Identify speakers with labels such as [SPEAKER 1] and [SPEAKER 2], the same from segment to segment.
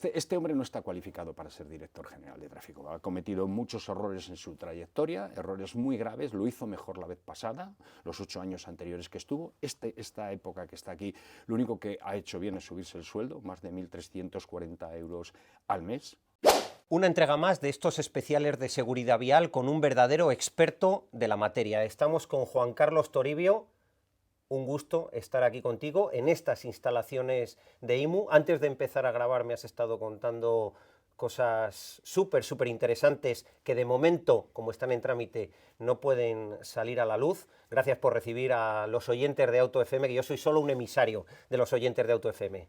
[SPEAKER 1] Este hombre no está cualificado para ser director general de tráfico. Ha cometido muchos errores en su trayectoria, errores muy graves. Lo hizo mejor la vez pasada, los 8 años anteriores que estuvo. Esta época que está aquí, lo único que ha hecho bien es subirse el sueldo, más de 1.340 euros al mes.
[SPEAKER 2] Una entrega más de estos especiales de seguridad vial con un verdadero experto de la materia. Estamos con Juan Carlos Toribio. Un gusto estar aquí contigo en estas instalaciones de IMU. Antes de empezar a grabar me has estado contando cosas súper interesantes que de momento, como están en trámite, no pueden salir a la luz. Gracias por recibir a los oyentes de Auto FM, que yo soy solo un emisario de los oyentes de Auto FM.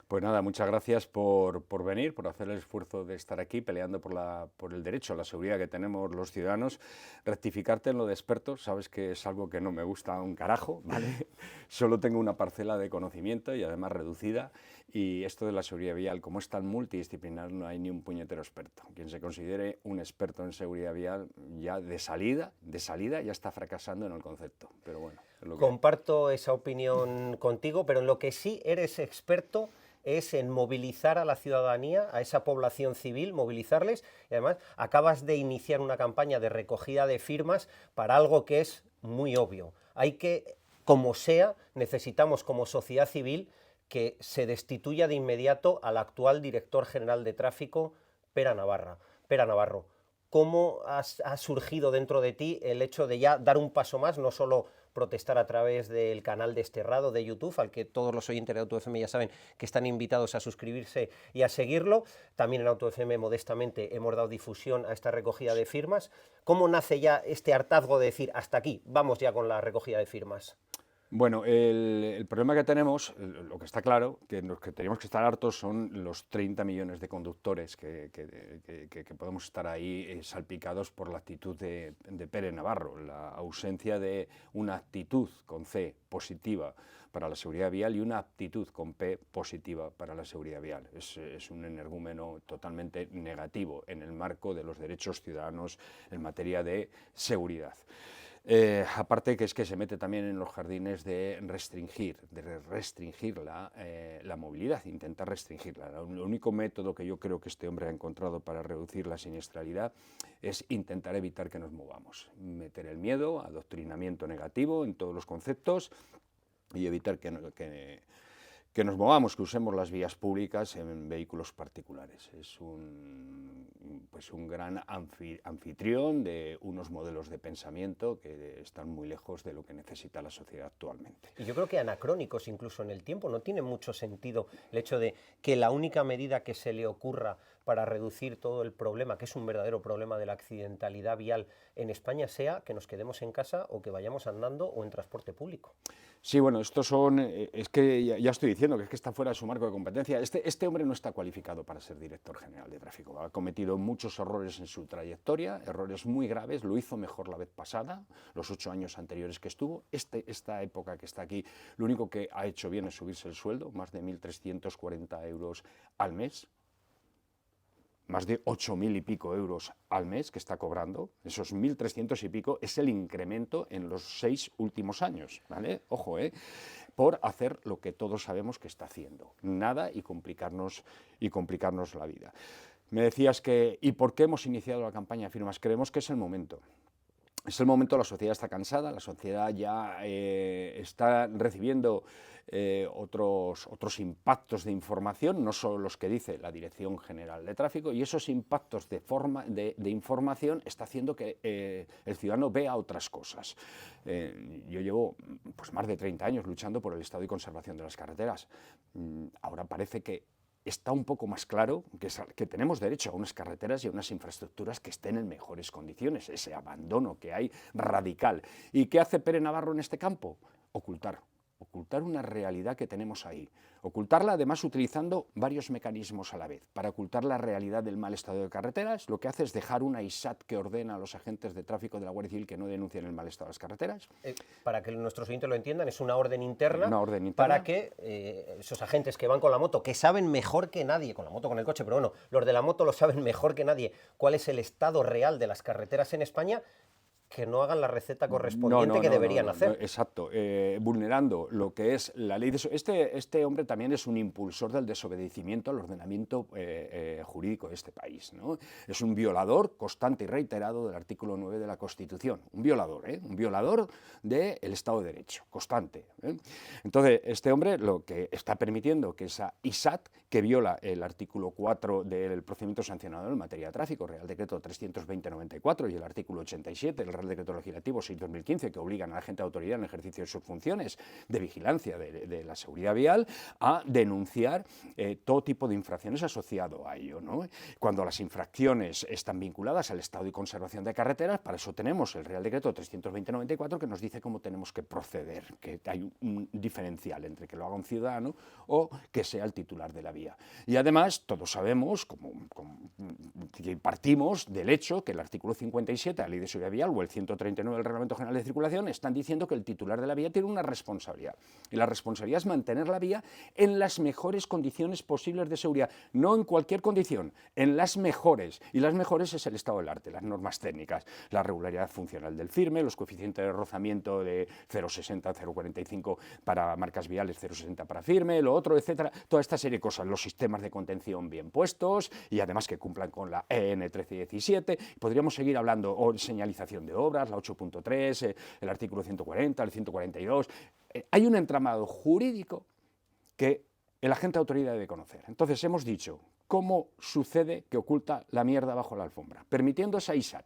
[SPEAKER 1] Pues nada, muchas gracias por venir, por hacer el esfuerzo de estar aquí peleando por el derecho a la seguridad que tenemos los ciudadanos. Rectificarte en lo de expertos, sabes que es algo que no me gusta un carajo, ¿vale? Solo tengo una parcela de conocimiento y además reducida, y esto de la seguridad vial, como es tan multidisciplinar, no hay ni un puñetero experto. Quien se considere un experto en seguridad vial ya de salida ya está fracasando en el concepto, pero bueno. Es lo que...
[SPEAKER 2] Comparto esa opinión contigo, pero en lo que sí eres experto es en movilizar a la ciudadanía, a esa población civil, movilizarles, y además acabas de iniciar una campaña de recogida de firmas para algo que es muy obvio. Hay que, como sea, necesitamos como sociedad civil que se destituya de inmediato al actual director general de tráfico, Pere Navarro. ¿Cómo ha surgido dentro de ti el hecho de ya dar un paso más, no solo protestar a través del canal Desterrado de YouTube, al que todos los oyentes de Auto FM ya saben que están invitados a suscribirse y a seguirlo? También en Auto FM, modestamente, hemos dado difusión a esta recogida de firmas. ¿Cómo nace ya este hartazgo de decir, hasta aquí, vamos ya con la recogida de firmas?
[SPEAKER 1] Bueno, el problema que tenemos, lo que está claro, que los que tenemos que estar hartos son los 30 millones de conductores que podemos estar ahí salpicados por la actitud de Pere Navarro, la ausencia de una actitud con C positiva para la seguridad vial y una aptitud con P positiva para la seguridad vial. Es un energúmeno totalmente negativo en el marco de los derechos ciudadanos en materia de seguridad. Aparte que es que se mete también en los jardines de restringir la movilidad, intentar restringirla. El único método que yo creo que este hombre ha encontrado para reducir la siniestralidad es intentar evitar que nos movamos, meter el miedo, adoctrinamiento negativo en todos los conceptos y evitar que nos movamos, que usemos las vías públicas en vehículos particulares. Es un gran anfitrión de unos modelos de pensamiento que están muy lejos de lo que necesita la sociedad actualmente.
[SPEAKER 2] Y yo creo que anacrónicos incluso en el tiempo. No tiene mucho sentido el hecho de que la única medida que se le ocurra para reducir todo el problema, que es un verdadero problema de la accidentalidad vial en España, sea que nos quedemos en casa o que vayamos andando o en transporte público.
[SPEAKER 1] Sí, bueno, estos son, es que ya estoy diciendo que es que está fuera de su marco de competencia. Este hombre no está cualificado para ser director general de tráfico. Ha cometido muchos errores en su trayectoria, errores muy graves. Lo hizo mejor la vez pasada, los 8 años anteriores que estuvo. Esta época que está aquí, lo único que ha hecho bien es subirse el sueldo, más de 1.340 euros al mes. Más de 8.000 y pico euros al mes que está cobrando. Esos 1.300 y pico es el incremento en los 6 últimos años, ¿vale? Ojo, por hacer lo que todos sabemos que está haciendo, nada y complicarnos la vida. Me decías que, ¿y por qué hemos iniciado la campaña de firmas? Creemos que es el momento. Es el momento, la sociedad está cansada, la sociedad ya está recibiendo otros impactos de información, no solo los que dice la Dirección General de Tráfico, y esos impactos de información está haciendo que el ciudadano vea otras cosas. Yo llevo pues, más de 30 años luchando por el estado y conservación de las carreteras. Ahora parece que está un poco más claro que tenemos derecho a unas carreteras y a unas infraestructuras que estén en mejores condiciones, ese abandono que hay radical. ¿Y qué hace Pere Navarro en este campo? Ocultar una realidad que tenemos ahí. Ocultarla además utilizando varios mecanismos a la vez. Para ocultar la realidad del mal estado de carreteras, lo que hace es dejar una ISAT que ordena a los agentes de tráfico de la Guardia Civil que no denuncien el mal estado de las carreteras.
[SPEAKER 2] Para que nuestros oyentes lo entiendan, es una orden interna para que esos agentes que van con la moto, que saben mejor que nadie, con la moto, con el coche, pero bueno, los de la moto lo saben mejor que nadie, cuál es el estado real de las carreteras en España, que no hagan la receta correspondiente que deberían hacer.
[SPEAKER 1] Exacto, vulnerando lo que es la ley de... Este hombre también es un impulsor del desobedecimiento al ordenamiento jurídico de este país, ¿no? Es un violador constante y reiterado del artículo 9 de la Constitución, un violador del Estado de Derecho, constante. Entonces, este hombre lo que está permitiendo que esa ISAT, que viola el artículo 4 del procedimiento sancionador en materia de tráfico, Real Decreto 320/94, y el artículo 87 del Real Decreto Legislativo 6/2015, que obligan a la gente de autoridad en el ejercicio de sus funciones de vigilancia de la seguridad vial a denunciar todo tipo de infracciones asociado a ello, ¿no? Cuando las infracciones están vinculadas al estado y conservación de carreteras, para eso tenemos el Real Decreto 320/94, que nos dice cómo tenemos que proceder, que hay un diferencial entre que lo haga un ciudadano o que sea el titular de la vía. Y además, todos sabemos, que partimos del hecho que el artículo 57 de la Ley de Seguridad Vial o el 139 del Reglamento General de Circulación están diciendo que el titular de la vía tiene una responsabilidad. Y la responsabilidad es mantener la vía en las mejores condiciones posibles de seguridad, no en cualquier condición, en las mejores. Y las mejores es el estado del arte, las normas técnicas, la regularidad funcional del firme, los coeficientes de rozamiento de 0,60, 0,45 para marcas viales, 0,60 para firme, lo otro, etcétera. Toda esta serie de cosas, los sistemas de contención bien puestos y además que cumplan con la EN 1317. Podríamos seguir hablando, o señalización de obras, la 8.3, el artículo 140, el 142. Hay un entramado jurídico que el agente de autoridad debe conocer. Entonces hemos dicho, ¿cómo sucede que oculta la mierda bajo la alfombra? Permitiendo esa ISAT,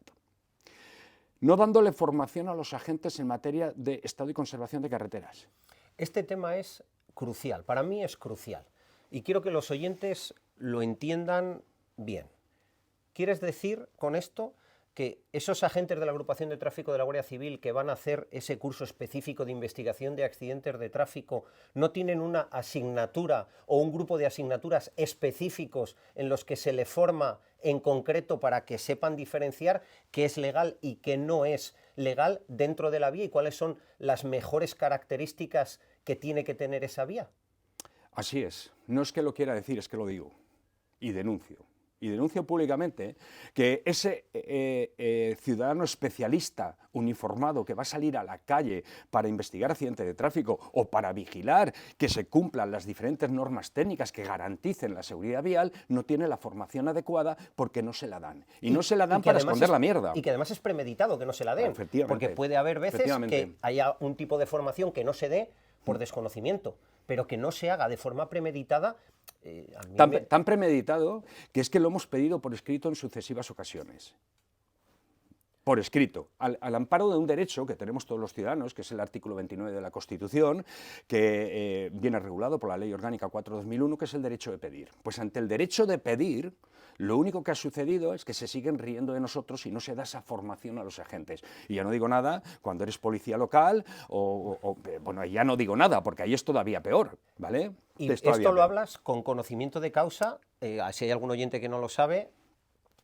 [SPEAKER 1] no dándole formación a los agentes en materia de estado y conservación de carreteras.
[SPEAKER 2] Este tema es crucial, para mí es crucial, y quiero que los oyentes lo entiendan bien. ¿Quieres decir con esto que esos agentes de la agrupación de tráfico de la Guardia Civil que van a hacer ese curso específico de investigación de accidentes de tráfico no tienen una asignatura o un grupo de asignaturas específicos en los que se le forma en concreto para que sepan diferenciar qué es legal y qué no es legal dentro de la vía y cuáles son las mejores características que tiene que tener esa vía?
[SPEAKER 1] Así es. No es que lo quiera decir, es que lo digo. Y denuncio. Y denuncio públicamente que ese ciudadano especialista uniformado que va a salir a la calle para investigar accidentes de tráfico o para vigilar que se cumplan las diferentes normas técnicas que garanticen la seguridad vial, no tiene la formación adecuada porque no se la dan. Y no se la dan para esconder la mierda.
[SPEAKER 2] Y que además es premeditado que no se la den. Porque puede haber veces que haya un tipo de formación que no se dé por desconocimiento, pero que no se haga de forma premeditada.
[SPEAKER 1] Tan premeditado que es que lo hemos pedido por escrito en sucesivas ocasiones. Por escrito, al amparo de un derecho que tenemos todos los ciudadanos, que es el artículo 29 de la Constitución, que viene regulado por la Ley Orgánica 4/2001, que es el derecho de pedir. Pues ante el derecho de pedir, lo único que ha sucedido es que se siguen riendo de nosotros y no se da esa formación a los agentes. Y ya no digo nada cuando eres policía local, bueno, ya no digo nada, porque ahí es todavía peor, ¿vale?
[SPEAKER 2] Y esto lo hablas con conocimiento de causa, si hay algún oyente que no lo sabe.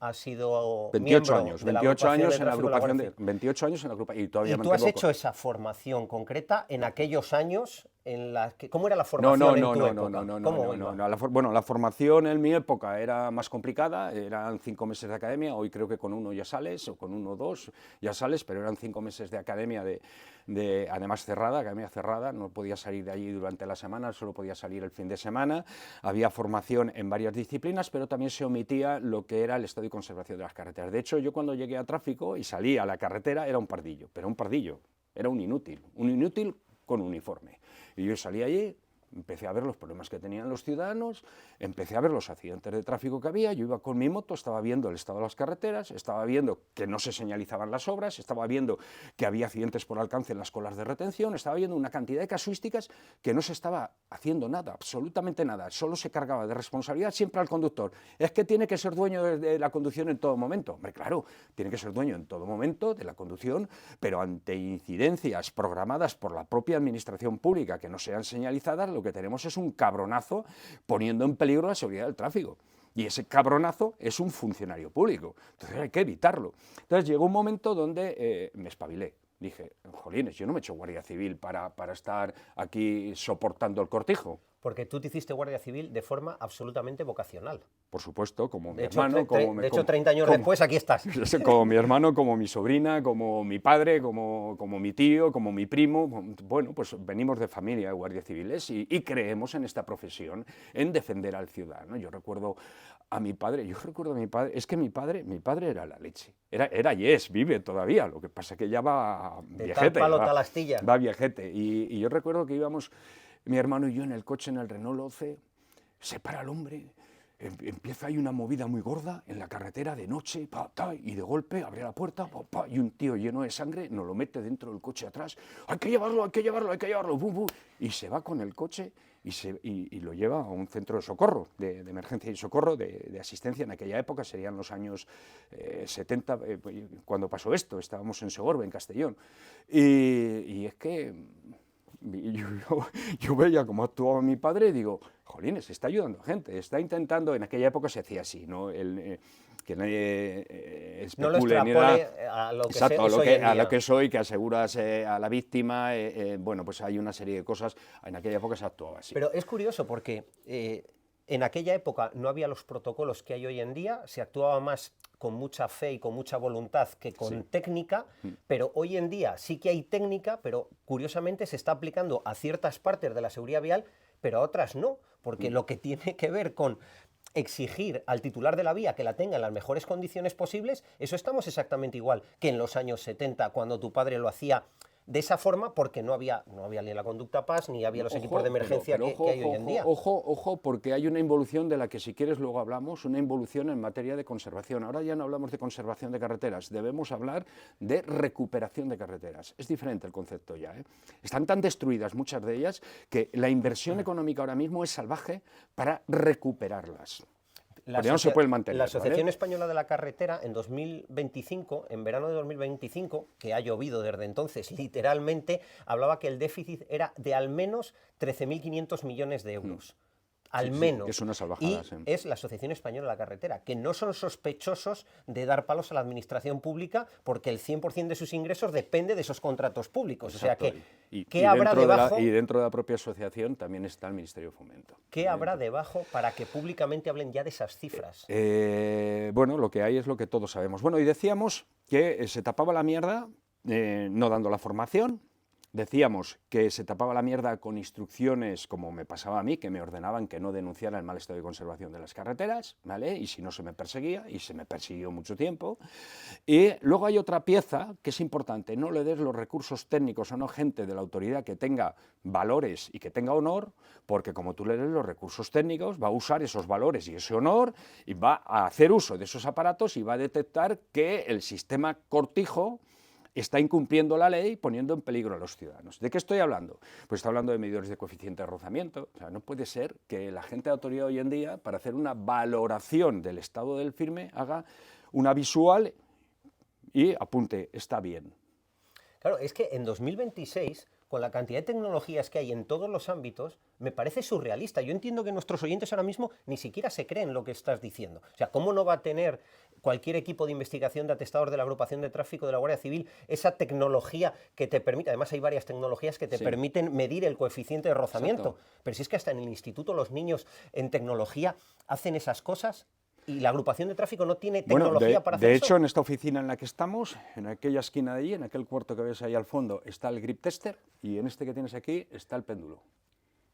[SPEAKER 2] Ha sido
[SPEAKER 1] 28 años,
[SPEAKER 2] en la agrupación de
[SPEAKER 1] 28 años en la agrupación y todavía
[SPEAKER 2] ¿Y tú has hecho esa formación concreta en aquellos años en las que cómo era la formación en tu época?
[SPEAKER 1] Bueno, la formación en mi época era más complicada, eran 5 meses de academia, hoy creo que con 1 ya sales, o con 1 o 2 ya sales, pero eran 5 meses de academia además cerrada, academia cerrada, no podía salir de allí durante la semana, solo podía salir el fin de semana, había formación en varias disciplinas, pero también se omitía lo que era el estado y conservación de las carreteras. De hecho, yo cuando llegué a tráfico y salí a la carretera era un pardillo, pero un pardillo, era un inútil con uniforme. Y yo salí allí, empecé a ver los problemas que tenían los ciudadanos, empecé a ver los accidentes de tráfico que había, yo iba con mi moto, estaba viendo el estado de las carreteras, estaba viendo que no se señalizaban las obras, estaba viendo que había accidentes por alcance en las colas de retención, estaba viendo una cantidad de casuísticas que no se estaba haciendo nada, absolutamente nada, solo se cargaba de responsabilidad siempre al conductor. Es que tiene que ser dueño de la conducción en todo momento. Hombre, claro, tiene que ser dueño en todo momento de la conducción, pero ante incidencias programadas por la propia administración pública que no sean señalizadas, lo que tenemos es un cabronazo poniendo en peligro la seguridad del tráfico. Y ese cabronazo es un funcionario público. Entonces hay que evitarlo. Entonces llegó un momento donde me espabilé. Dije, jolines, yo no me he hecho guardia civil para estar aquí soportando el cortijo.
[SPEAKER 2] Porque tú te hiciste guardia civil de forma absolutamente vocacional.
[SPEAKER 1] Por supuesto, como mi
[SPEAKER 2] De hecho,
[SPEAKER 1] hermano,
[SPEAKER 2] de hecho 30 años después aquí estás.
[SPEAKER 1] como mi hermano, como mi sobrina, como mi padre, como mi tío, como mi primo. Bueno, pues venimos de familia de guardias civiles y creemos en esta profesión, en defender al ciudadano. Yo recuerdo a mi padre, es que mi padre era la leche. Era y es, vive todavía, lo que pasa es que ya va
[SPEAKER 2] De
[SPEAKER 1] viejete.
[SPEAKER 2] tal palo, tal astilla.
[SPEAKER 1] Va viejete. Y yo recuerdo que íbamos, mi hermano y yo, en el coche, en el Renault 12, se para el hombre, empieza ahí una movida muy gorda en la carretera de noche, y de golpe abre la puerta, y un tío lleno de sangre nos lo mete dentro del coche atrás, hay que llevarlo, bum, bum, y se va con el coche y lo lleva a un centro de socorro, de emergencia y socorro, de asistencia. En aquella época, serían los años 70, cuando pasó esto, estábamos en Segorbe, en Castellón, y es que yo veía cómo actuaba mi padre y digo, jolines, está ayudando a gente, está intentando, en aquella época se hacía así, ¿no? Que nadie
[SPEAKER 2] no lo
[SPEAKER 1] especule
[SPEAKER 2] extrapole a lo que
[SPEAKER 1] exacto,
[SPEAKER 2] es hoy en
[SPEAKER 1] a
[SPEAKER 2] día.
[SPEAKER 1] lo que soy, que aseguras a la víctima, bueno, pues hay una serie de cosas, en aquella época se actuaba así.
[SPEAKER 2] Pero es curioso porque en aquella época no había los protocolos que hay hoy en día, se actuaba más con mucha fe y con mucha voluntad que con técnica, pero hoy en día sí que hay técnica, pero curiosamente se está aplicando a ciertas partes de la seguridad vial, pero a otras no, porque lo que tiene que ver con exigir al titular de la vía que la tenga en las mejores condiciones posibles, eso estamos exactamente igual que en los años 70, cuando tu padre lo hacía de esa forma, porque no había ni la conducta PAS, ni había los equipos de emergencia que hay hoy en día.
[SPEAKER 1] Ojo, porque hay una involución de la que, si quieres, luego hablamos, una involución en materia de conservación. Ahora ya no hablamos de conservación de carreteras, debemos hablar de recuperación de carreteras. Es diferente el concepto ya, ¿eh? Están tan destruidas muchas de ellas que la inversión económica ahora mismo es salvaje para recuperarlas. Porque ya no se pueden mantener.
[SPEAKER 2] La Asociación
[SPEAKER 1] ¿vale?
[SPEAKER 2] Española de la Carretera, en 2025, en verano de 2025, que ha llovido desde entonces, literalmente, hablaba que el déficit era de al menos 13.500 millones de euros. Al menos.
[SPEAKER 1] Es una salvajada.
[SPEAKER 2] Y es la Asociación Española de la Carretera, que no son sospechosos de dar palos a la administración pública porque el 100% de sus ingresos depende de esos contratos públicos.
[SPEAKER 1] Exacto.
[SPEAKER 2] O sea que,
[SPEAKER 1] ¿qué
[SPEAKER 2] habrá debajo?
[SPEAKER 1] Y dentro de la propia asociación también está el Ministerio de Fomento.
[SPEAKER 2] ¿Qué habrá debajo para que públicamente hablen ya de esas cifras?
[SPEAKER 1] Bueno, lo que hay es lo que todos sabemos. Bueno, y decíamos que se tapaba la mierda no dando la formación. Decíamos que se tapaba la mierda con instrucciones, como me pasaba a mí, que me ordenaban que no denunciara el mal estado de conservación de las carreteras, ¿vale? Y si no, se me perseguía, y se me persiguió mucho tiempo. Y luego hay otra pieza que es importante: no le des los recursos técnicos a una gente de la autoridad que tenga valores y que tenga honor, porque como tú le des los recursos técnicos, va a usar esos valores y ese honor, y va a hacer uso de esos aparatos y va a detectar que el sistema cortijo está incumpliendo la ley, poniendo en peligro a los ciudadanos. ¿De qué estoy hablando? Pues estoy hablando de medidores de coeficiente de rozamiento. O sea, no puede ser que la gente de autoridad hoy en día, para hacer una valoración del estado del firme, haga una visual y apunte, está bien.
[SPEAKER 2] Claro, es que en 2026, con la cantidad de tecnologías que hay en todos los ámbitos, me parece surrealista. Yo entiendo que nuestros oyentes ahora mismo ni siquiera se creen lo que estás diciendo. O sea, ¿cómo no va a tener cualquier equipo de investigación de atestados de la agrupación de tráfico de la Guardia Civil esa tecnología que te permite? Además hay varias tecnologías que te permiten medir el coeficiente de rozamiento. Exacto. Pero si es que hasta en el instituto los niños en tecnología hacen esas cosas. Y la agrupación de tráfico no tiene tecnología para hacer eso.
[SPEAKER 1] De hecho, en esta oficina en la que estamos, en aquella esquina de allí, en aquel cuarto que ves ahí al fondo, está el grip tester, y en este que tienes aquí está el péndulo.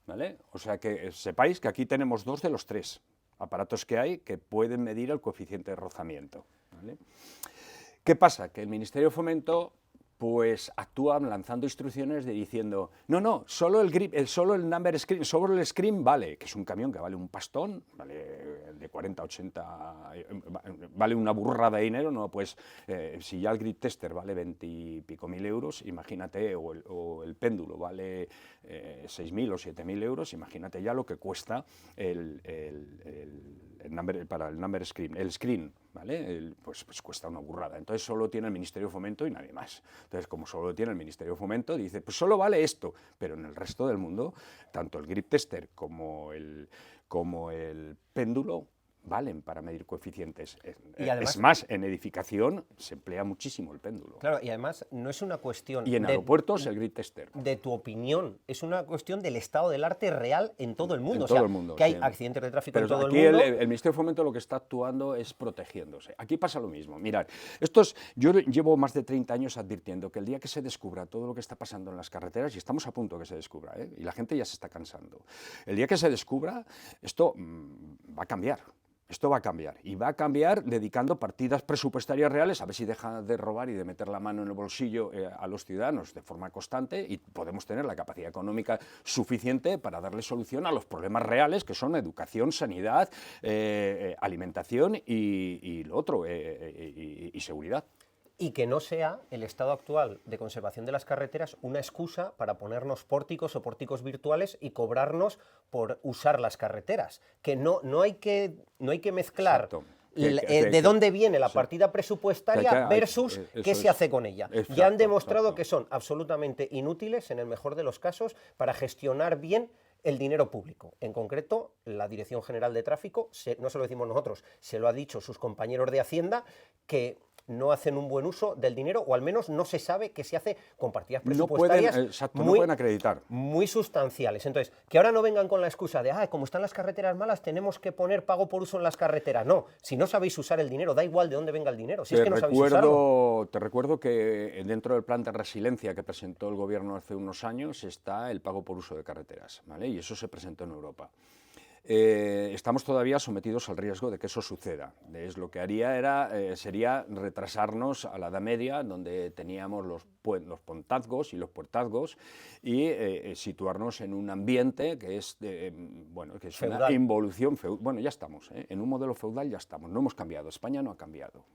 [SPEAKER 1] ¿Vale? O sea, que sepáis que aquí tenemos 2 de los 3 aparatos que hay que pueden medir el coeficiente de rozamiento. ¿Vale? ¿Qué pasa? Que el Ministerio de Fomento pues actúa lanzando instrucciones diciendo, no, solo el grip, solo el number screen, solo el screen vale, que es un camión que vale un pastón, vale de 40, 80, vale una burrada de dinero, no, pues si ya el grip tester vale 20 y pico mil euros, imagínate, o el péndulo vale 6.000 o 7.000 euros, imagínate ya lo que cuesta para el number screen, el screen, ¿vale? Pues cuesta una burrada. Entonces solo tiene el Ministerio de Fomento y nadie más. Entonces, como solo tiene el Ministerio de Fomento, dice, pues solo vale esto. Pero en el resto del mundo, tanto el grip tester como el péndulo valen para medir coeficientes.
[SPEAKER 2] Y además,
[SPEAKER 1] es más, en edificación se emplea muchísimo el péndulo.
[SPEAKER 2] Claro, y además no es una cuestión
[SPEAKER 1] Y en aeropuertos el grid tester.
[SPEAKER 2] de tu opinión, es una cuestión del estado del arte real en todo el mundo.
[SPEAKER 1] En todo el mundo,
[SPEAKER 2] que hay
[SPEAKER 1] sí.
[SPEAKER 2] accidentes de tráfico
[SPEAKER 1] Pero
[SPEAKER 2] en todo
[SPEAKER 1] aquí
[SPEAKER 2] el mundo.
[SPEAKER 1] el Ministerio de Fomento lo que está actuando es protegiéndose. Aquí pasa lo mismo. Mirad, yo llevo más de 30 años advirtiendo que el día que se descubra todo lo que está pasando en las carreteras, y estamos a punto de que se descubra, y la gente ya se está cansando, el día que se descubra, esto va a cambiar. Esto va a cambiar, y va a cambiar dedicando partidas presupuestarias reales, a ver si deja de robar y de meter la mano en el bolsillo a los ciudadanos de forma constante, y podemos tener la capacidad económica suficiente para darle solución a los problemas reales, que son educación, sanidad, alimentación y lo otro, y seguridad.
[SPEAKER 2] Y que no sea el estado actual de conservación de las carreteras una excusa para ponernos pórticos o pórticos virtuales y cobrarnos por usar las carreteras. Que no hay que mezclar de dónde viene la partida presupuestaria versus qué se hace con ella.
[SPEAKER 1] Exacto,
[SPEAKER 2] ya han demostrado que son absolutamente inútiles, en el mejor de los casos, para gestionar bien el dinero público. En concreto, la Dirección General de Tráfico, no se lo decimos nosotros, se lo ha dicho sus compañeros de Hacienda, que no hacen un buen uso del dinero, o al menos no se sabe qué se hace con partidas presupuestarias
[SPEAKER 1] no pueden acreditar.
[SPEAKER 2] Muy sustanciales. Entonces, que ahora no vengan con la excusa de, como están las carreteras malas, tenemos que poner pago por uso en las carreteras. No, si no sabéis usar el dinero, da igual de dónde venga el dinero, si es que no sabéis usarlo.
[SPEAKER 1] Te recuerdo que dentro del plan de resiliencia que presentó el gobierno hace unos años está el pago por uso de carreteras, ¿vale? Y eso se presentó en Europa. Estamos todavía sometidos al riesgo de que eso suceda. Lo que haría sería retrasarnos a la Edad Media, donde teníamos los pontazgos y los puertazgos, y situarnos en un ambiente que es, que es feudal. Una involución feudal. Bueno, ya estamos, en un modelo feudal ya estamos, no hemos cambiado, España no ha cambiado.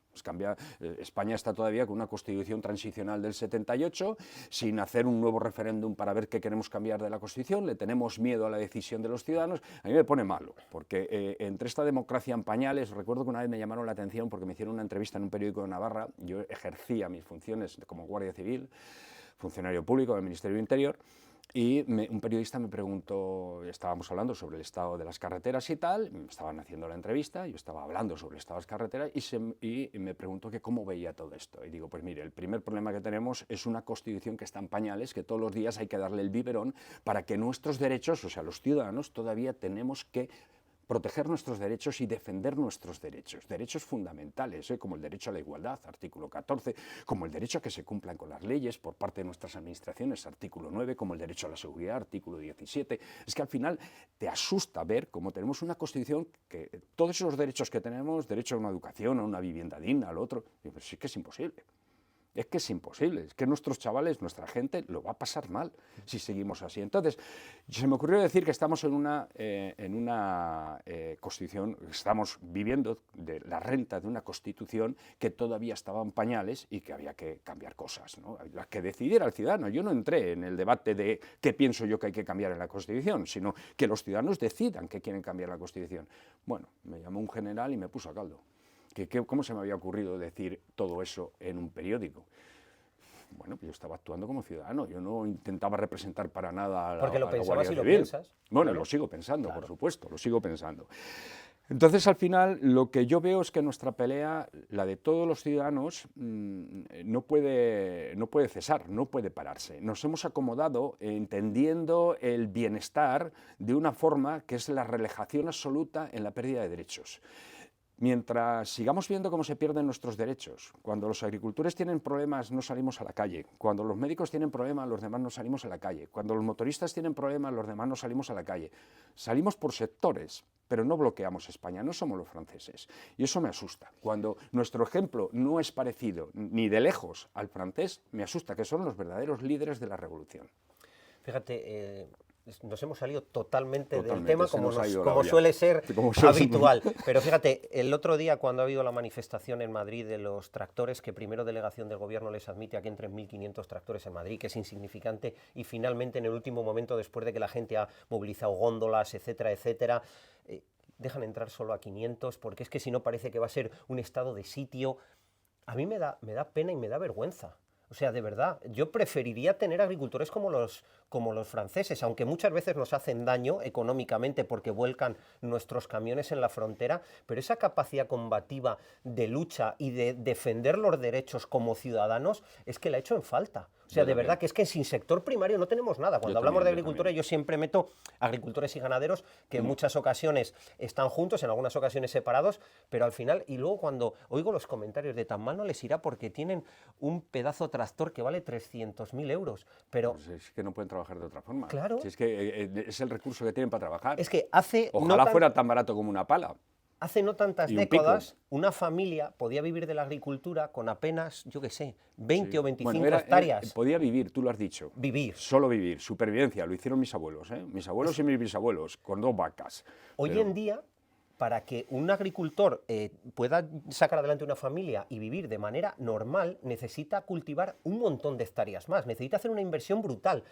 [SPEAKER 1] España está todavía con una constitución transicional del 78, sin hacer un nuevo referéndum para ver qué queremos cambiar de la constitución, le tenemos miedo a la decisión de los ciudadanos. A mí me pone malo, porque entre esta democracia en pañales, recuerdo que una vez me llamaron la atención porque me hicieron una entrevista en un periódico de Navarra, yo ejercía mis funciones como guardia civil, funcionario público del Ministerio del Interior, y un periodista me preguntó, estábamos hablando sobre el estado de las carreteras y tal, me estaban haciendo la entrevista, yo estaba hablando sobre el estado de las carreteras y me preguntó que cómo veía todo esto. Y digo, pues mire, el primer problema que tenemos es una constitución que está en pañales, que todos los días hay que darle el biberón para que nuestros derechos, o sea, los ciudadanos, todavía tenemos que proteger nuestros derechos y defender nuestros derechos fundamentales, como el derecho a la igualdad, artículo 14, como el derecho a que se cumplan con las leyes por parte de nuestras administraciones, artículo 9, como el derecho a la seguridad, artículo 17. Es que al final te asusta ver cómo tenemos una Constitución que todos esos derechos que tenemos, derecho a una educación, a una vivienda digna, al otro, pues sí que es imposible. Es que es imposible, es que nuestros chavales, nuestra gente, lo va a pasar mal si seguimos así. Entonces, se me ocurrió decir que estamos en una constitución, estamos viviendo de la renta de una constitución que todavía estaba en pañales y que había que cambiar cosas, ¿no? Había que decidir al ciudadano. Yo no entré en el debate de qué pienso yo que hay que cambiar en la Constitución, sino que los ciudadanos decidan que quieren cambiar la Constitución. Bueno, me llamó un general y me puso a caldo. ¿Cómo se me había ocurrido decir todo eso en un periódico? Bueno, pues yo estaba actuando como ciudadano, yo no intentaba representar para nada a la Guardia Civil. Porque lo pensabas y lo piensas. Bueno, claro. Lo sigo pensando, claro. Por supuesto, lo sigo pensando. Entonces, al final, lo que yo veo es que nuestra pelea, la de todos los ciudadanos, no puede cesar, no puede pararse. Nos hemos acomodado entendiendo el bienestar de una forma que es la relajación absoluta en la pérdida de derechos. Mientras sigamos viendo cómo se pierden nuestros derechos, cuando los agricultores tienen problemas no salimos a la calle, cuando los médicos tienen problemas los demás no salimos a la calle, cuando los motoristas tienen problemas los demás no salimos a la calle. Salimos por sectores, pero no bloqueamos España, no somos los franceses. Y eso me asusta. Cuando nuestro ejemplo no es parecido ni de lejos al francés, me asusta, que son los verdaderos líderes de la revolución.
[SPEAKER 2] Fíjate, nos hemos salido totalmente del tema, como suele ser habitual. Pero fíjate, el otro día cuando ha habido la manifestación en Madrid de los tractores, que primero delegación del gobierno les admite a que entren 1.500 tractores en Madrid, que es insignificante, y finalmente en el último momento, después de que la gente ha movilizado góndolas, etcétera, etcétera, dejan entrar solo a 500, porque es que si no parece que va a ser un estado de sitio. A mí me da pena y me da vergüenza. O sea, de verdad, yo preferiría tener agricultores como los franceses, aunque muchas veces nos hacen daño económicamente porque vuelcan nuestros camiones en la frontera, pero esa capacidad combativa de lucha y de defender los derechos como ciudadanos es que la he hecho en falta. O sea, de verdad que es que sin sector primario no tenemos nada. Cuando hablamos de agricultura, yo siempre meto agricultores y ganaderos que en muchas ocasiones están juntos, en algunas ocasiones separados, pero al final, y luego cuando oigo los comentarios de tan mal no les irá porque tienen un pedazo tractor que vale 300.000 euros, pero...
[SPEAKER 1] Pues es que no pueden trabajar de otra forma.
[SPEAKER 2] Claro.
[SPEAKER 1] Si es que es el recurso que tienen para trabajar.
[SPEAKER 2] Es que hace...
[SPEAKER 1] Ojalá fuera tan barato como una pala.
[SPEAKER 2] Hace no tantas
[SPEAKER 1] Y un
[SPEAKER 2] décadas,
[SPEAKER 1] pico.
[SPEAKER 2] una familia podía vivir de la agricultura con apenas, yo qué sé, 20
[SPEAKER 1] Sí.
[SPEAKER 2] o 25
[SPEAKER 1] Bueno,
[SPEAKER 2] hectáreas.
[SPEAKER 1] podía vivir, tú lo has dicho.
[SPEAKER 2] Vivir.
[SPEAKER 1] Solo vivir, supervivencia, lo hicieron mis abuelos, ¿eh? Mis abuelos y mis bisabuelos, con 2 vacas.
[SPEAKER 2] Hoy en día, para que un agricultor pueda sacar adelante una familia y vivir de manera normal, necesita cultivar un montón de hectáreas más, necesita hacer una inversión brutal.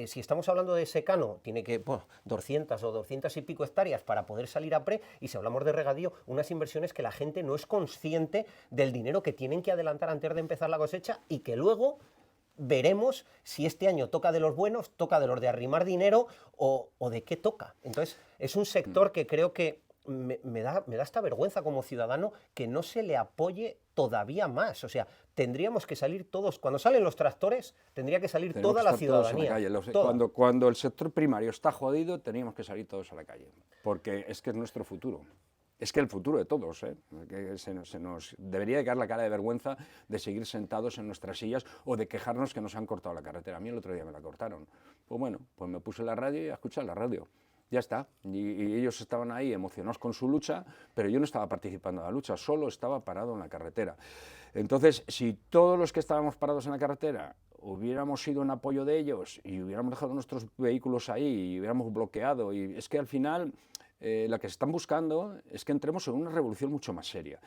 [SPEAKER 2] Si estamos hablando de secano, tiene que 200 o 200 y pico hectáreas para poder salir a pre, y si hablamos de regadío, unas inversiones que la gente no es consciente del dinero que tienen que adelantar antes de empezar la cosecha y que luego... veremos si este año toca de los buenos, toca de los de arrimar dinero o de qué toca. Entonces, es un sector que creo que me da esta vergüenza como ciudadano que no se le apoye todavía más. O sea, tendríamos que salir todos, cuando salen los tractores, tendría que salir
[SPEAKER 1] Tenemos
[SPEAKER 2] toda
[SPEAKER 1] que
[SPEAKER 2] la
[SPEAKER 1] estar todos en la
[SPEAKER 2] ciudadanía.
[SPEAKER 1] calle.
[SPEAKER 2] Toda.
[SPEAKER 1] Cuando el sector primario está jodido, teníamos que salir todos a la calle, porque es que es nuestro futuro. Es que el futuro de todos, ¿eh? Que se nos debería de caer la cara de vergüenza de seguir sentados en nuestras sillas o de quejarnos que nos han cortado la carretera. A mí el otro día me la cortaron. Pues bueno, pues me puse la radio y a escuchar la radio. Ya está. Y ellos estaban ahí emocionados con su lucha, pero yo no estaba participando en la lucha, solo estaba parado en la carretera. Entonces, si todos los que estábamos parados en la carretera hubiéramos sido en apoyo de ellos y hubiéramos dejado nuestros vehículos ahí y hubiéramos bloqueado, y es que al final... lo que se están buscando es que entremos en una revolución mucho más seria.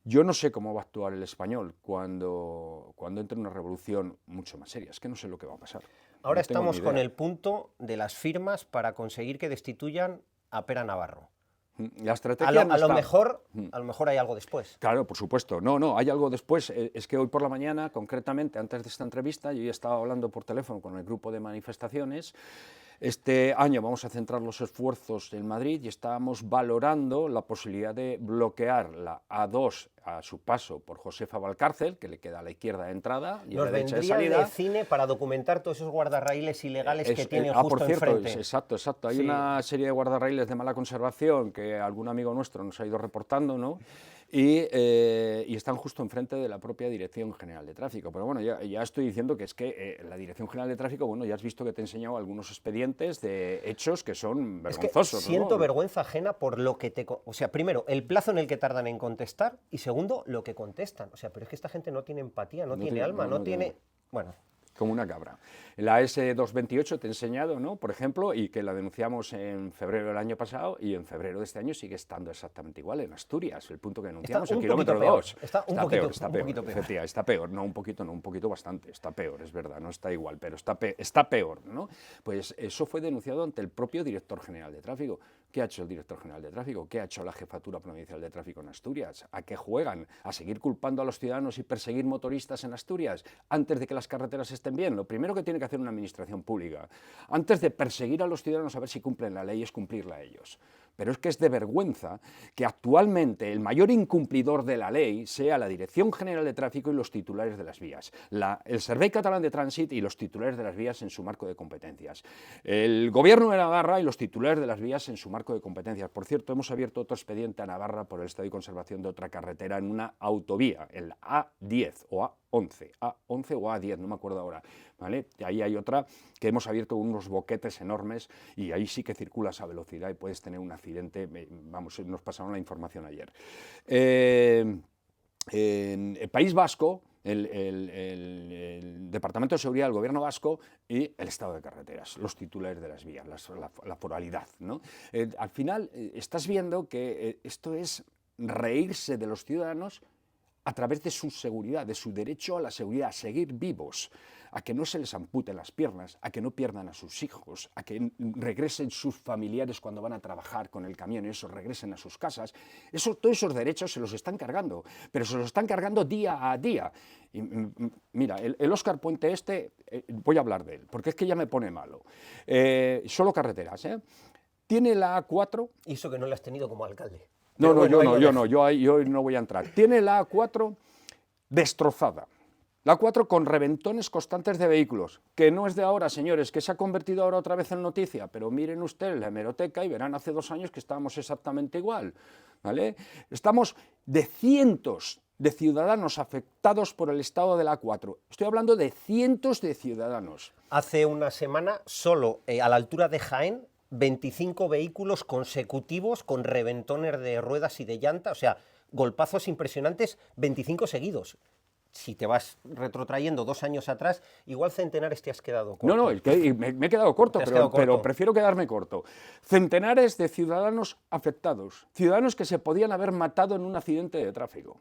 [SPEAKER 1] Yo no sé cómo va a actuar el español cuando entre en una revolución mucho más seria. Es que no sé lo que va a pasar.
[SPEAKER 2] Ahora
[SPEAKER 1] No tengo
[SPEAKER 2] estamos
[SPEAKER 1] ni
[SPEAKER 2] con
[SPEAKER 1] idea.
[SPEAKER 2] el punto de las firmas para conseguir que destituyan a Pera Navarro.
[SPEAKER 1] La estrategia
[SPEAKER 2] A
[SPEAKER 1] no
[SPEAKER 2] lo
[SPEAKER 1] está.
[SPEAKER 2] mejor hay algo después.
[SPEAKER 1] Claro, por supuesto. No, hay algo después. Es que hoy por la mañana, concretamente, antes de esta entrevista, yo ya estaba hablando por teléfono con el grupo de manifestaciones. Este año vamos a centrar los esfuerzos en Madrid y estábamos valorando la posibilidad de bloquear la A2 a su paso por Josefa Valcárcel, que le queda a la izquierda de entrada y a
[SPEAKER 2] Nos
[SPEAKER 1] la derecha de
[SPEAKER 2] vendría
[SPEAKER 1] salida.
[SPEAKER 2] de cine para documentar todos esos guardarraíles ilegales que tienen
[SPEAKER 1] por
[SPEAKER 2] justo
[SPEAKER 1] cierto,
[SPEAKER 2] enfrente.
[SPEAKER 1] exacto. Hay
[SPEAKER 2] Sí.
[SPEAKER 1] una serie de guardarraíles de mala conservación que algún amigo nuestro nos ha ido reportando, ¿no? Y están justo enfrente de la propia Dirección General de Tráfico. Pero bueno, ya estoy diciendo que es que la Dirección General de Tráfico, bueno, ya has visto que te he enseñado algunos expedientes de hechos que son vergonzosos.
[SPEAKER 2] Es que siento
[SPEAKER 1] ¿no?
[SPEAKER 2] vergüenza ajena por lo que O sea, primero, el plazo en el que tardan en contestar y segundo, lo que contestan. O sea, pero es que esta gente no tiene empatía, no tiene alma, no tiene... Bueno...
[SPEAKER 1] Como una cabra. La S228 te he enseñado, ¿no? Por ejemplo, y que la denunciamos en febrero del año pasado y en febrero de este año sigue estando exactamente igual en Asturias, el punto que denunciamos, el kilómetro 2.
[SPEAKER 2] Está un poquito peor.
[SPEAKER 1] Efectivamente, está peor, no un poquito bastante, está peor, es verdad, no está igual, pero está peor, ¿no? Pues eso fue denunciado ante el propio director general de tráfico. ¿Qué ha hecho el director general de tráfico? ¿Qué ha hecho la Jefatura Provincial de Tráfico en Asturias? ¿A qué juegan? ¿A seguir culpando a los ciudadanos y perseguir motoristas en Asturias antes de que las carreteras estén bien? Lo primero que tiene que hacer una administración pública, antes de perseguir a los ciudadanos a ver si cumplen la ley, es cumplirla a ellos. Pero es que es de vergüenza que actualmente el mayor incumplidor de la ley sea la Dirección General de Tráfico y los titulares de las vías, el Servei Catalán de Trànsit y los titulares de las vías en su marco de competencias, el Gobierno de Navarra y los titulares de las vías en su marco de competencias. Por cierto, hemos abierto otro expediente a Navarra por el estado de conservación de otra carretera en una autovía, el A10 o A11 o A10, no me acuerdo ahora, ¿vale? Y ahí hay otra que hemos abierto unos boquetes enormes y ahí sí que circulas a velocidad y puedes tener un accidente. Vamos, nos pasaron la información ayer. En el País Vasco, el Departamento de Seguridad del Gobierno Vasco y el Estado de Carreteras, los titulares de las vías, la foralidad, ¿no? Al final estás viendo que esto es reírse de los ciudadanos a través de su seguridad, de su derecho a la seguridad, a seguir vivos, a que no se les amputen las piernas, a que no pierdan a sus hijos, a que regresen sus familiares cuando van a trabajar con el camión y eso, regresen a sus casas. Todos esos derechos se los están cargando, pero se los están cargando día a día. Y, mira, el Óscar Puente voy a hablar de él, porque es que ya me pone malo. Solo carreteras, ¿eh? Tiene la A4.
[SPEAKER 2] Y eso que no lo has tenido como alcalde.
[SPEAKER 1] No, bueno, yo no voy a entrar. Tiene la A4 destrozada. La A4 con reventones constantes de vehículos, que no es de ahora, señores, que se ha convertido ahora otra vez en noticia, pero miren ustedes la hemeroteca y verán hace 2 años que estábamos exactamente igual, ¿vale? Estamos de cientos de ciudadanos afectados por el estado de la A4. Estoy hablando de cientos de ciudadanos.
[SPEAKER 2] Hace una semana, solo a la altura de Jaén, 25 vehículos consecutivos con reventones de ruedas y de llanta, o sea, golpazos impresionantes, 25 seguidos. Si te vas retrotrayendo 2 años atrás, igual centenares te has quedado corto.
[SPEAKER 1] No, es que me he quedado corto, pero prefiero quedarme corto. Centenares de ciudadanos afectados, ciudadanos que se podían haber matado en un accidente de tráfico,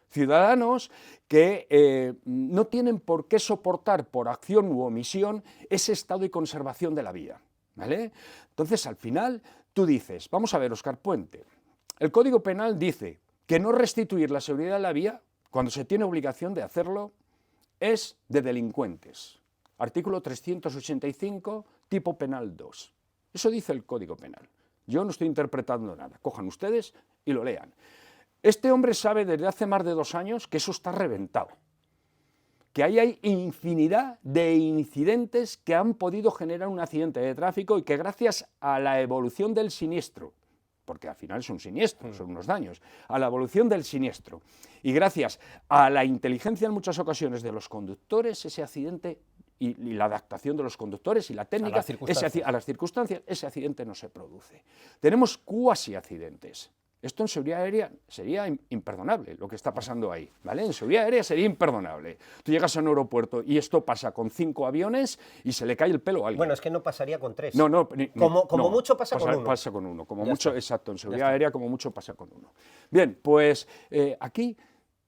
[SPEAKER 1] ciudadanos que no tienen por qué soportar por acción u omisión ese estado y conservación de la vía, ¿vale? Entonces, al final, tú dices, vamos a ver, Óscar Puente, el Código Penal dice que no restituir la seguridad de la vía cuando se tiene obligación de hacerlo, es de delincuentes. Artículo 385, tipo penal 2. Eso dice el Código Penal. Yo no estoy interpretando nada. Cojan ustedes y lo lean. Este hombre sabe desde hace más de 2 años que eso está reventado. Que ahí hay infinidad de incidentes que han podido generar un accidente de tráfico y que gracias a la evolución del siniestro, porque al final es un siniestro, son unos daños, a la evolución del siniestro. Y gracias a la inteligencia en muchas ocasiones de los conductores, ese accidente y la adaptación de los conductores y la técnica a las circunstancias, ese accidente no se produce. Tenemos cuasi accidentes. Esto en seguridad aérea sería imperdonable, lo que está pasando ahí, ¿vale? En seguridad aérea sería imperdonable. Tú llegas a un aeropuerto y esto pasa con 5 aviones y se le cae el pelo a alguien.
[SPEAKER 2] Bueno, es que no pasaría con 3.
[SPEAKER 1] Como
[SPEAKER 2] mucho pasa con 1.
[SPEAKER 1] Pasa con 1, como mucho, exacto, en seguridad aérea como mucho pasa con 1. Bien, pues aquí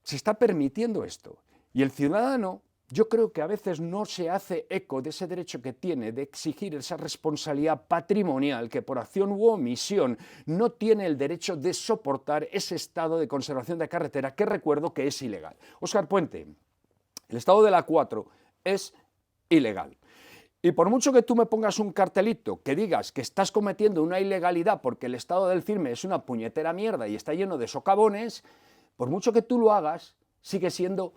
[SPEAKER 1] se está permitiendo esto. Y el ciudadano, yo creo que a veces no se hace eco de ese derecho que tiene de exigir esa responsabilidad patrimonial que por acción u omisión no tiene el derecho de soportar ese estado de conservación de carretera que recuerdo que es ilegal. Óscar Puente, el estado de la A4 es ilegal. Y por mucho que tú me pongas un cartelito que digas que estás cometiendo una ilegalidad porque el estado del firme es una puñetera mierda y está lleno de socavones, por mucho que tú lo hagas, sigue siendo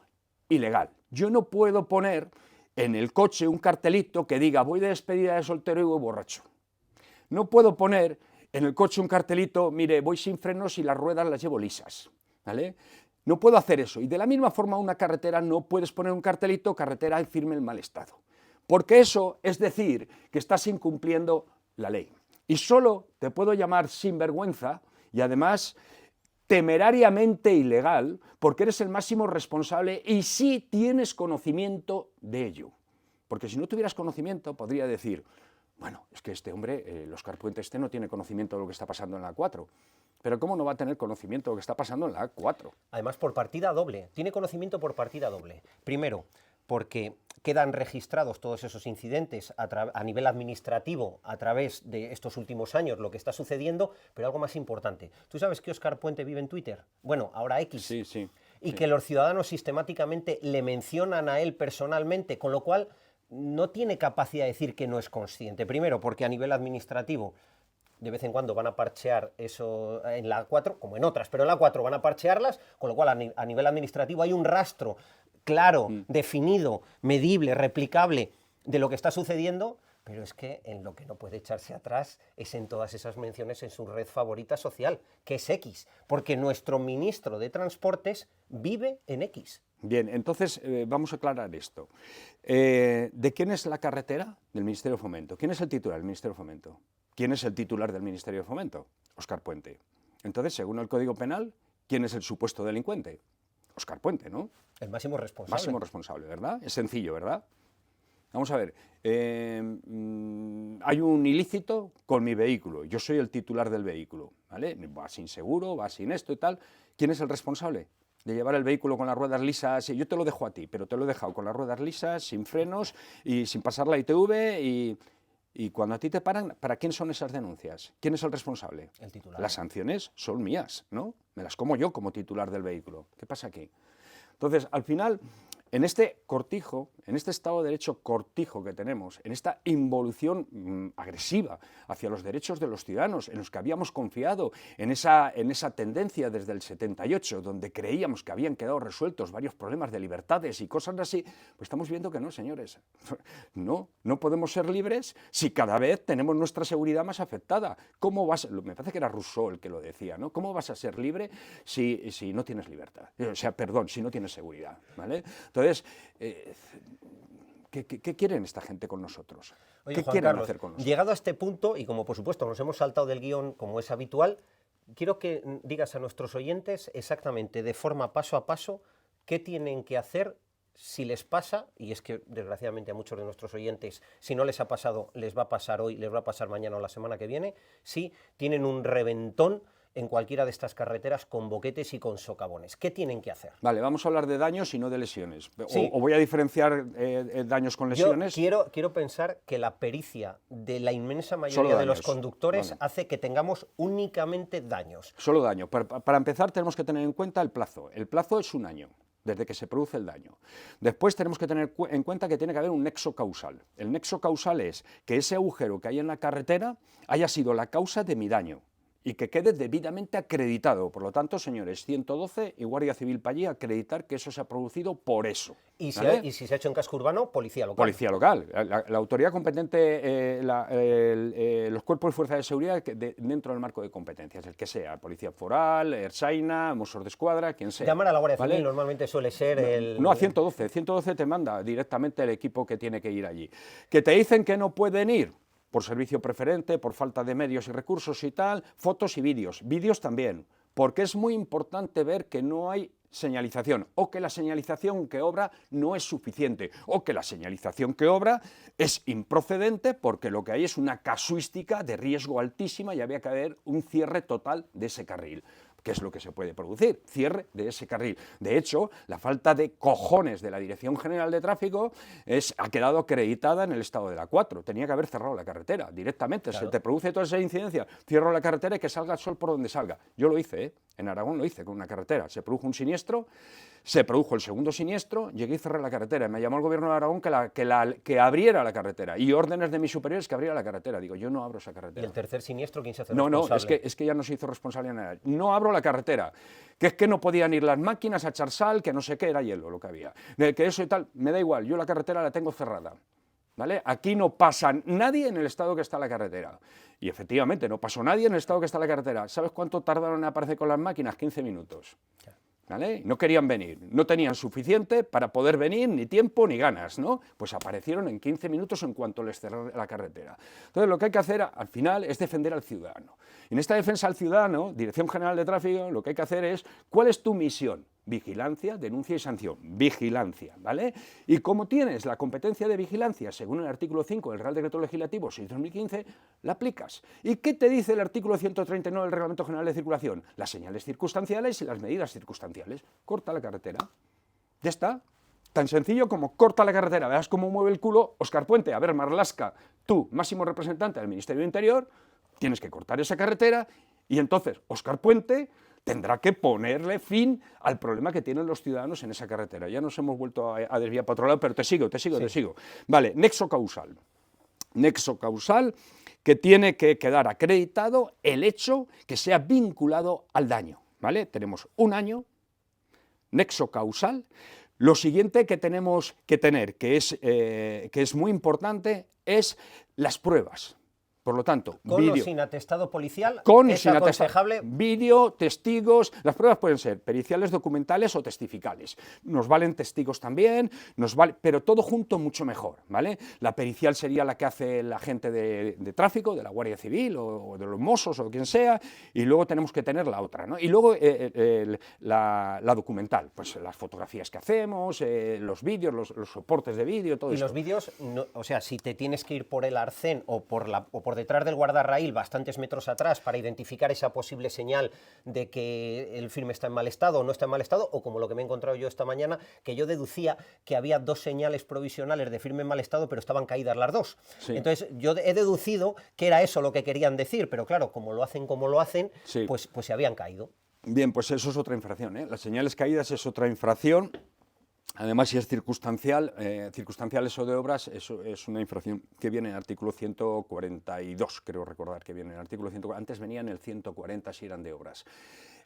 [SPEAKER 1] ilegal. Yo no puedo poner en el coche un cartelito que diga voy de despedida de soltero y voy borracho. No puedo poner en el coche un cartelito, mire, voy sin frenos y las ruedas las llevo lisas, ¿vale? No puedo hacer eso. Y de la misma forma una carretera no puedes poner un cartelito, carretera firme en mal estado. Porque eso es decir que estás incumpliendo la ley. Y solo te puedo llamar sinvergüenza y además temerariamente ilegal porque eres el máximo responsable y sí tienes conocimiento de ello. Porque si no tuvieras conocimiento podría decir, bueno, es que este hombre, el Óscar Puente no tiene conocimiento de lo que está pasando en la A4. Pero ¿cómo no va a tener conocimiento de lo que está pasando en la A4?
[SPEAKER 2] Además, por partida doble. Tiene conocimiento por partida doble. Primero, porque quedan registrados todos esos incidentes a nivel administrativo a través de estos últimos años, lo que está sucediendo, pero algo más importante. ¿Tú sabes que Óscar Puente vive en Twitter? Bueno, ahora X.
[SPEAKER 1] Sí.
[SPEAKER 2] Y que los ciudadanos sistemáticamente le mencionan a él personalmente, con lo cual no tiene capacidad de decir que no es consciente. Primero, porque a nivel administrativo de vez en cuando van a parchear eso en la A4, como en otras, pero en la A4 van a parchearlas, con lo cual a nivel administrativo hay un rastro claro, definido, medible, replicable de lo que está sucediendo, pero es que en lo que no puede echarse atrás es en todas esas menciones en su red favorita social, que es X, porque nuestro ministro de Transportes vive en X.
[SPEAKER 1] Bien, entonces vamos a aclarar esto. ¿De quién es la carretera? Del Ministerio de Fomento. ¿Quién es el titular del Ministerio de Fomento? ¿Quién es el titular del Ministerio de Fomento? Óscar Puente. Entonces, según el Código Penal, ¿quién es el supuesto delincuente? Óscar Puente, ¿no?
[SPEAKER 2] El máximo responsable.
[SPEAKER 1] Máximo responsable, ¿verdad? Es sencillo, ¿verdad? Vamos a ver, hay un ilícito con mi vehículo, yo soy el titular del vehículo, ¿vale? Va sin seguro, va sin esto y tal. ¿Quién es el responsable de llevar el vehículo con las ruedas lisas? Yo te lo dejo a ti, pero te lo he dejado con las ruedas lisas, sin frenos y sin pasar la ITV y cuando a ti te paran, ¿para quién son esas denuncias? ¿Quién es el responsable?
[SPEAKER 2] El titular.
[SPEAKER 1] Las sanciones son mías, ¿no? Me las como yo como titular del vehículo. ¿Qué pasa aquí? Entonces, al final, en este cortijo, en este Estado de Derecho cortijo que tenemos, en esta involución agresiva hacia los derechos de los ciudadanos, en los que habíamos confiado, en esa tendencia desde el 78, donde creíamos que habían quedado resueltos varios problemas de libertades y cosas así, pues estamos viendo que no, señores. No podemos ser libres si cada vez tenemos nuestra seguridad más afectada. ¿Cómo vas? Me parece que era Rousseau el que lo decía, ¿no? ¿Cómo vas a ser libre si no tienes libertad? O sea, perdón, si no tienes seguridad, ¿vale? Entonces, ¿qué quieren esta gente con nosotros?
[SPEAKER 2] Oye,
[SPEAKER 1] ¿Qué
[SPEAKER 2] Juan
[SPEAKER 1] quieren
[SPEAKER 2] Carlos,
[SPEAKER 1] hacer con nosotros?
[SPEAKER 2] llegado a este punto, y como por supuesto nos hemos saltado del guión como es habitual, quiero que digas a nuestros oyentes exactamente, de forma paso a paso, qué tienen que hacer si les pasa, y es que desgraciadamente a muchos de nuestros oyentes, si no les ha pasado, les va a pasar hoy, les va a pasar mañana o la semana que viene, si tienen un reventón en cualquiera de estas carreteras con boquetes y con socavones. ¿Qué tienen que hacer?
[SPEAKER 1] Vale, vamos a hablar de daños y no de lesiones.
[SPEAKER 2] Sí.
[SPEAKER 1] O voy a diferenciar daños con lesiones.
[SPEAKER 2] Yo quiero pensar que la pericia de la inmensa mayoría de los conductores hace que tengamos únicamente daños.
[SPEAKER 1] Solo daño. Para empezar tenemos que tener en cuenta el plazo. El plazo es 1 año, desde que se produce el daño. Después tenemos que tener en cuenta que tiene que haber un nexo causal. El nexo causal es que ese agujero que hay en la carretera haya sido la causa de mi daño y que quede debidamente acreditado. Por lo tanto, señores, 112 y Guardia Civil para allí a acreditar que eso se ha producido por eso.
[SPEAKER 2] Y
[SPEAKER 1] ¿vale?
[SPEAKER 2] si se ha hecho en casco urbano, policía local.
[SPEAKER 1] Policía local. La autoridad competente, los cuerpos de fuerza de seguridad dentro del marco de competencias, el que sea, Policía Foral, Ertzaina, Mossos de Escuadra, quien sea.
[SPEAKER 2] Llamar a la Guardia Civil,
[SPEAKER 1] ¿vale?
[SPEAKER 2] normalmente suele ser el...
[SPEAKER 1] No, a 112. 112 te manda directamente el equipo que tiene que ir allí. ¿Que te dicen que no pueden ir? Por servicio preferente, por falta de medios y recursos y tal, fotos y vídeos. Vídeos también, porque es muy importante ver que no hay señalización, o que la señalización que obra no es suficiente, o que la señalización que obra es improcedente porque lo que hay es una casuística de riesgo altísima y había que haber un cierre total de ese carril. ¿Qué es lo que se puede producir? Cierre de ese carril. De hecho, la falta de cojones de la Dirección General de Tráfico ha quedado acreditada en el estado de la 4. Tenía que haber cerrado la carretera directamente.
[SPEAKER 2] Claro.
[SPEAKER 1] Se te produce toda esa incidencia, cierro la carretera y que salga el sol por donde salga. Yo lo hice, en Aragón lo hice con una carretera. Se produjo un siniestro, se produjo el segundo siniestro, llegué y cerré la carretera. Me llamó el gobierno de Aragón que abriera la carretera y órdenes de mis superiores que abriera la carretera. Digo, yo no abro esa carretera.
[SPEAKER 2] ¿Y el tercer siniestro quién se hace
[SPEAKER 1] No,
[SPEAKER 2] responsable?
[SPEAKER 1] es que ya no se hizo responsable de nada. No abro la carretera, que es que no podían ir las máquinas a echar sal, que no sé qué, era hielo lo que había. Que eso y tal, me da igual, yo la carretera la tengo cerrada. ¿Vale? Aquí no pasa nadie en el estado que está la carretera. Y efectivamente, no pasó nadie en el estado que está la carretera. ¿Sabes cuánto tardaron en aparecer con las máquinas? 15 minutos. ¿Vale? No querían venir, no tenían suficiente para poder venir, ni tiempo ni ganas, ¿no? Pues aparecieron en 15 minutos en cuanto les cerré la carretera. Entonces, lo que hay que hacer al final es defender al ciudadano. Y en esta defensa al ciudadano, Dirección General de Tráfico, lo que hay que hacer es, ¿cuál es tu misión? Vigilancia, denuncia y sanción. Vigilancia, ¿vale? Y como tienes la competencia de vigilancia, según el artículo 5 del Real Decreto Legislativo 6/2015, la aplicas. ¿Y qué te dice el artículo 139 del Reglamento General de Circulación? Las señales circunstanciales y las medidas circunstanciales. Corta la carretera. Ya está. Tan sencillo como corta la carretera. Verás cómo mueve el culo Óscar Puente. A ver, Marlaska, tú, máximo representante del Ministerio de Interior, tienes que cortar esa carretera y entonces Óscar Puente tendrá que ponerle fin al problema que tienen los ciudadanos en esa carretera. Ya nos hemos vuelto a desviar para otro lado, pero te sigo. Vale, nexo causal. Nexo causal que tiene que quedar acreditado el hecho que sea vinculado al daño. ¿Vale? Tenemos 1 año, nexo causal. Lo siguiente que tenemos que tener, que es muy importante, es las pruebas. Por lo tanto,
[SPEAKER 2] con o sin atestado policial,
[SPEAKER 1] con
[SPEAKER 2] es
[SPEAKER 1] sin
[SPEAKER 2] aconsejable...
[SPEAKER 1] vídeo, testigos, las pruebas pueden ser periciales, documentales o testificales. Nos valen testigos también, pero todo junto mucho mejor, ¿vale? La pericial sería la que hace el agente de tráfico, de la Guardia Civil o de los Mossos o quien sea, y luego tenemos que tener la otra, ¿no? Y luego la documental, pues las fotografías que hacemos, los vídeos, los soportes de vídeo, todo eso.
[SPEAKER 2] Y los vídeos, no, o sea, si te tienes que ir por el arcén o por detrás del guardarraíl, bastantes metros atrás, para identificar esa posible señal de que el firme está en mal estado o no está en mal estado, o como lo que me he encontrado yo esta mañana, que yo deducía que había dos señales provisionales de firme en mal estado, pero estaban caídas las dos. Sí. Entonces yo he deducido que era eso lo que querían decir, pero claro, como lo hacen, sí, pues se habían caído.
[SPEAKER 1] Bien, pues eso es otra infracción, ¿eh? Las señales caídas es otra infracción. Además, si es circunstancial eso de obras, eso es una infracción que viene en el artículo 142, creo recordar que viene en el artículo 140. Antes venía en el 140 si eran de obras.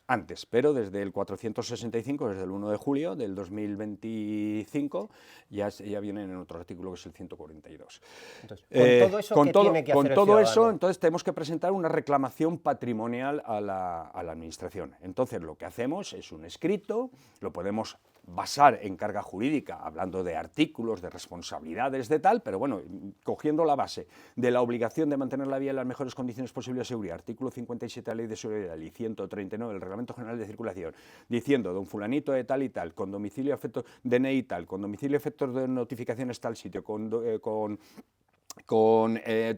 [SPEAKER 1] Antes, pero desde el 465, desde el 1 de julio del 2025, ya viene en otro artículo que es el 142.
[SPEAKER 2] Entonces, con todo eso, ¿qué tiene que hacer el ciudadano?
[SPEAKER 1] Con todo eso, entonces tenemos que presentar una reclamación patrimonial a la Administración. Entonces, lo que hacemos es un escrito, lo podemos basar en carga jurídica, hablando de artículos, de responsabilidades, de tal, pero bueno, cogiendo la base de la obligación de mantener la vía en las mejores condiciones posibles de seguridad, artículo 57 de la Ley de Seguridad y 139 del Reglamento General de Circulación, diciendo, don fulanito de tal y tal, con domicilio, efecto DNI tal, con domicilio, efectos de notificaciones tal sitio, con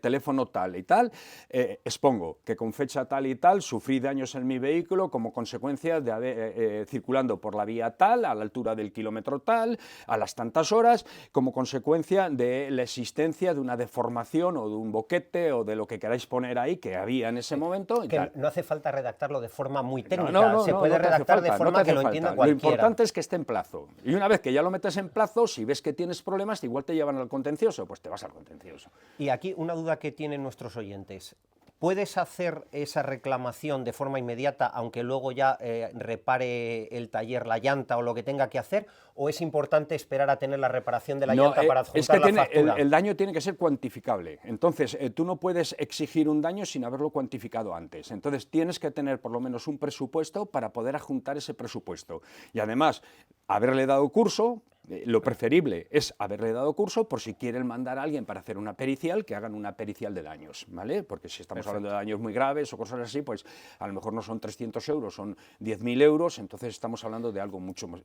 [SPEAKER 1] teléfono tal y tal, expongo que con fecha tal y tal sufrí daños en mi vehículo como consecuencia de haber circulando por la vía tal, a la altura del kilómetro tal, a las tantas horas, como consecuencia de la existencia de una deformación o de un boquete o de lo que queráis poner ahí que había en ese momento. Y
[SPEAKER 2] que
[SPEAKER 1] tal.
[SPEAKER 2] No hace falta redactarlo de forma muy técnica, se puede redactar de forma que lo entienda cualquiera.
[SPEAKER 1] Lo importante es que esté en plazo. Y una vez que ya lo metes en plazo, si ves que tienes problemas, igual te llevan al contencioso, pues te vas al contencioso.
[SPEAKER 2] Y aquí una duda que tienen nuestros oyentes. ¿Puedes hacer esa reclamación de forma inmediata, aunque luego ya repare el taller la llanta o lo que tenga que hacer? ¿O es importante esperar a tener la reparación de la llanta para adjuntar la factura?
[SPEAKER 1] El daño tiene que ser cuantificable. Entonces, tú no puedes exigir un daño sin haberlo cuantificado antes. Entonces, tienes que tener por lo menos un presupuesto para poder adjuntar ese presupuesto. Y además, haberle dado curso. Lo preferible es haberle dado curso por si quieren mandar a alguien para hacer una pericial, que hagan una pericial de daños, ¿vale? Porque si estamos hablando de daños muy graves o cosas así, pues a lo mejor no son 300 euros, son 10.000 euros, entonces estamos hablando de algo mucho más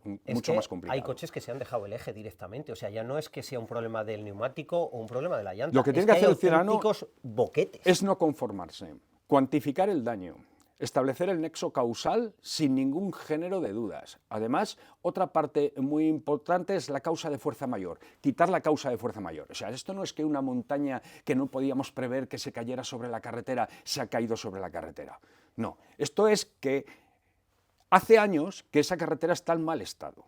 [SPEAKER 1] complicado.
[SPEAKER 2] Hay coches que se han dejado el eje directamente, o sea, ya no es que sea un problema del neumático o un problema de la llanta,
[SPEAKER 1] lo que tiene que hacer el ciudadano
[SPEAKER 2] boquetes.
[SPEAKER 1] Es no conformarse, cuantificar el daño, establecer el nexo causal sin ningún género de dudas. Además, otra parte muy importante es la causa de fuerza mayor, quitar la causa de fuerza mayor. O sea, esto no es que una montaña que no podíamos prever que se cayera sobre la carretera, se ha caído sobre la carretera. No, esto es que hace años que esa carretera está en mal estado.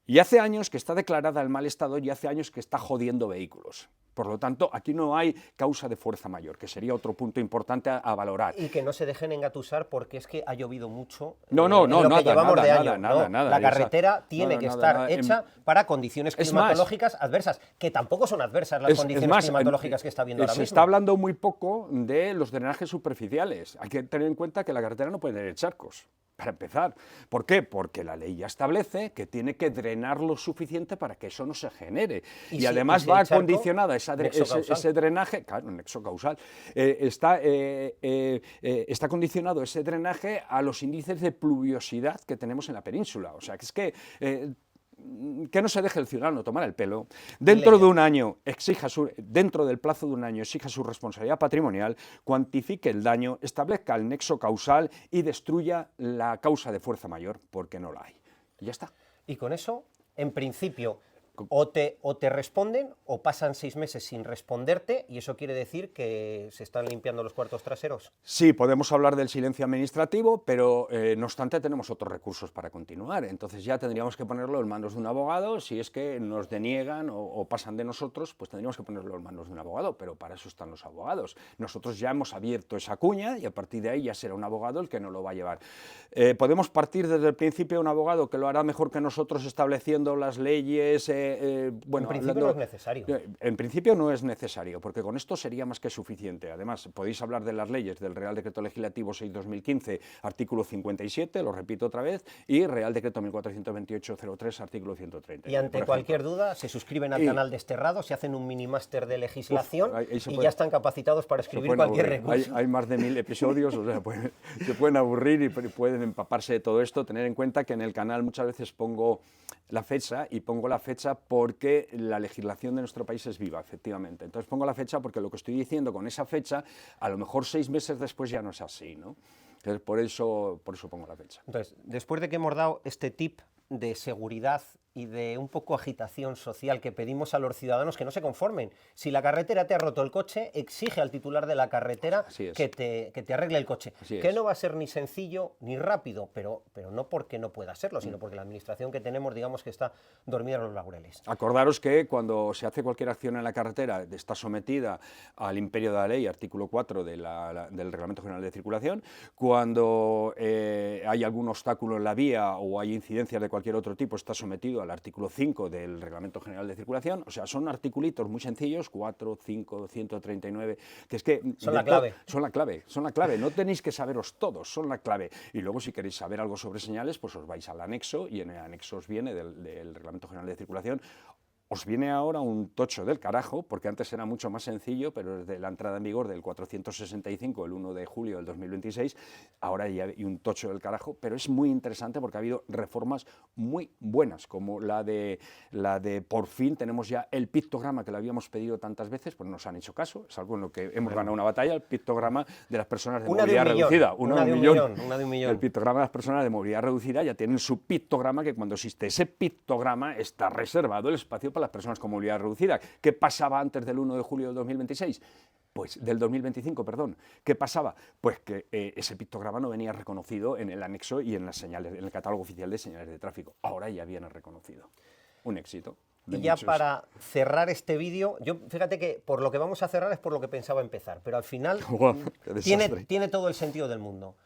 [SPEAKER 1] Y hace años que está declarada en mal estado y hace años que está jodiendo vehículos. Por lo tanto, aquí no hay causa de fuerza mayor, que sería otro punto importante a valorar.
[SPEAKER 2] Y que no se dejen engatusar porque es que ha llovido mucho.
[SPEAKER 1] Nada.
[SPEAKER 2] La carretera tiene que estar hecha para condiciones climatológicas adversas, que tampoco son adversas las condiciones climatológicas que está viendo ahora mismo.
[SPEAKER 1] Se está hablando muy poco de los drenajes superficiales. Hay que tener en cuenta que la carretera no puede tener charcos. Para empezar. ¿Por qué? Porque la ley ya establece que tiene que drenar lo suficiente para que eso no se genere. Y además va condicionada ese drenaje, claro, nexo causal, está condicionado ese drenaje a los índices de pluviosidad que tenemos en la península. O sea, que es que no se deje el ciudadano tomar el pelo, dentro de un año dentro del plazo de un año exija su responsabilidad patrimonial, cuantifique el daño, establezca el nexo causal y destruya la causa de fuerza mayor, porque no la hay. Y ya está.
[SPEAKER 2] Y con eso, en principio, o te responden o pasan 6 meses sin responderte, y eso quiere decir que se están limpiando los cuartos traseros.
[SPEAKER 1] Sí, podemos hablar del silencio administrativo, pero no obstante tenemos otros recursos para continuar. Entonces ya tendríamos que ponerlo en manos de un abogado. Si es que nos deniegan o pasan de nosotros, pues tendríamos que ponerlo en manos de un abogado, pero para eso están los abogados. Nosotros ya hemos abierto esa cuña y a partir de ahí ya será un abogado el que nos lo va a llevar. Podemos partir desde el principio de un abogado que lo hará mejor que nosotros estableciendo las leyes.
[SPEAKER 2] Bueno, en principio no es necesario.
[SPEAKER 1] En principio no es necesario, porque con esto sería más que suficiente. Además, podéis hablar de las leyes del Real Decreto Legislativo 6/2015, artículo 57, lo repito otra vez, y Real Decreto 1428/03, artículo 130.
[SPEAKER 2] Y ante cualquier duda, se suscriben al canal Desterrado, se hacen un minimáster de legislación y ya están capacitados para escribir cualquier recurso.
[SPEAKER 1] Hay más de 1000 episodios, o sea, se pueden aburrir y pueden empaparse de todo esto. Tener en cuenta que en el canal muchas veces pongo la fecha, y pongo la fecha porque la legislación de nuestro país es viva, efectivamente. Entonces pongo la fecha porque lo que estoy diciendo con esa fecha, a lo mejor 6 meses después ya no es así, ¿no? Entonces por eso pongo la fecha.
[SPEAKER 2] Entonces, después de que hemos dado este tip de seguridad y de un poco agitación social que pedimos a los ciudadanos que no se conformen. Si la carretera te ha roto el coche, exige al titular de la carretera que te arregle el coche. Que no va a ser ni sencillo ni rápido, pero no porque no pueda serlo, sino porque la administración que tenemos, digamos que está dormida en los laureles.
[SPEAKER 1] Acordaros que cuando se hace cualquier acción en la carretera está sometida al imperio de la ley, artículo 4 del Reglamento General de Circulación. Cuando hay algún obstáculo en la vía o hay incidencias de cualquier otro tipo, está sometido al artículo 5 del Reglamento General de Circulación. O sea, son articulitos muy sencillos, 4, 5, 139, que es que...
[SPEAKER 2] Son la clave.
[SPEAKER 1] Son la clave. No tenéis que saberos todos, son la clave. Y luego, si queréis saber algo sobre señales, pues os vais al anexo, y en el anexo os viene del Reglamento General de Circulación. Os viene ahora un tocho del carajo, porque antes era mucho más sencillo, pero desde la entrada en vigor del 465, el 1 de julio del 2026, ahora ya hay un tocho del carajo, pero es muy interesante porque ha habido reformas muy buenas, como la de por fin tenemos ya el pictograma que le habíamos pedido tantas veces, pues nos han hecho caso, es algo en lo que hemos ganado una batalla, el pictograma de las personas de movilidad reducida.
[SPEAKER 2] Una de un millón.
[SPEAKER 1] El pictograma de las personas de movilidad reducida ya tienen su pictograma, que cuando existe ese pictograma está reservado el espacio para las personas con movilidad reducida. ¿Qué pasaba antes del 1 de julio del 2026? Pues del 2025, perdón. ¿Qué pasaba? Pues que ese pictograma no venía reconocido en el anexo y en las señales, en el catálogo oficial de señales de tráfico. Ahora ya viene reconocido. Un éxito.
[SPEAKER 2] Y ya para cerrar este vídeo, yo fíjate que por lo que vamos a cerrar es por lo que pensaba empezar, pero al final tiene todo el sentido del mundo.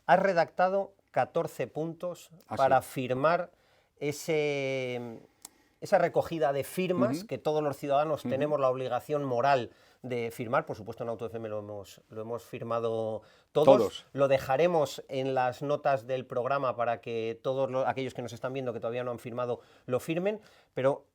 [SPEAKER 2] Has redactado 14 puntos para firmar esa recogida de firmas que todos los ciudadanos tenemos la obligación moral de firmar. Por supuesto, en AutoFM lo hemos firmado todos. Lo dejaremos en las notas del programa para que todos aquellos que nos están viendo que todavía no han firmado lo firmen, pero...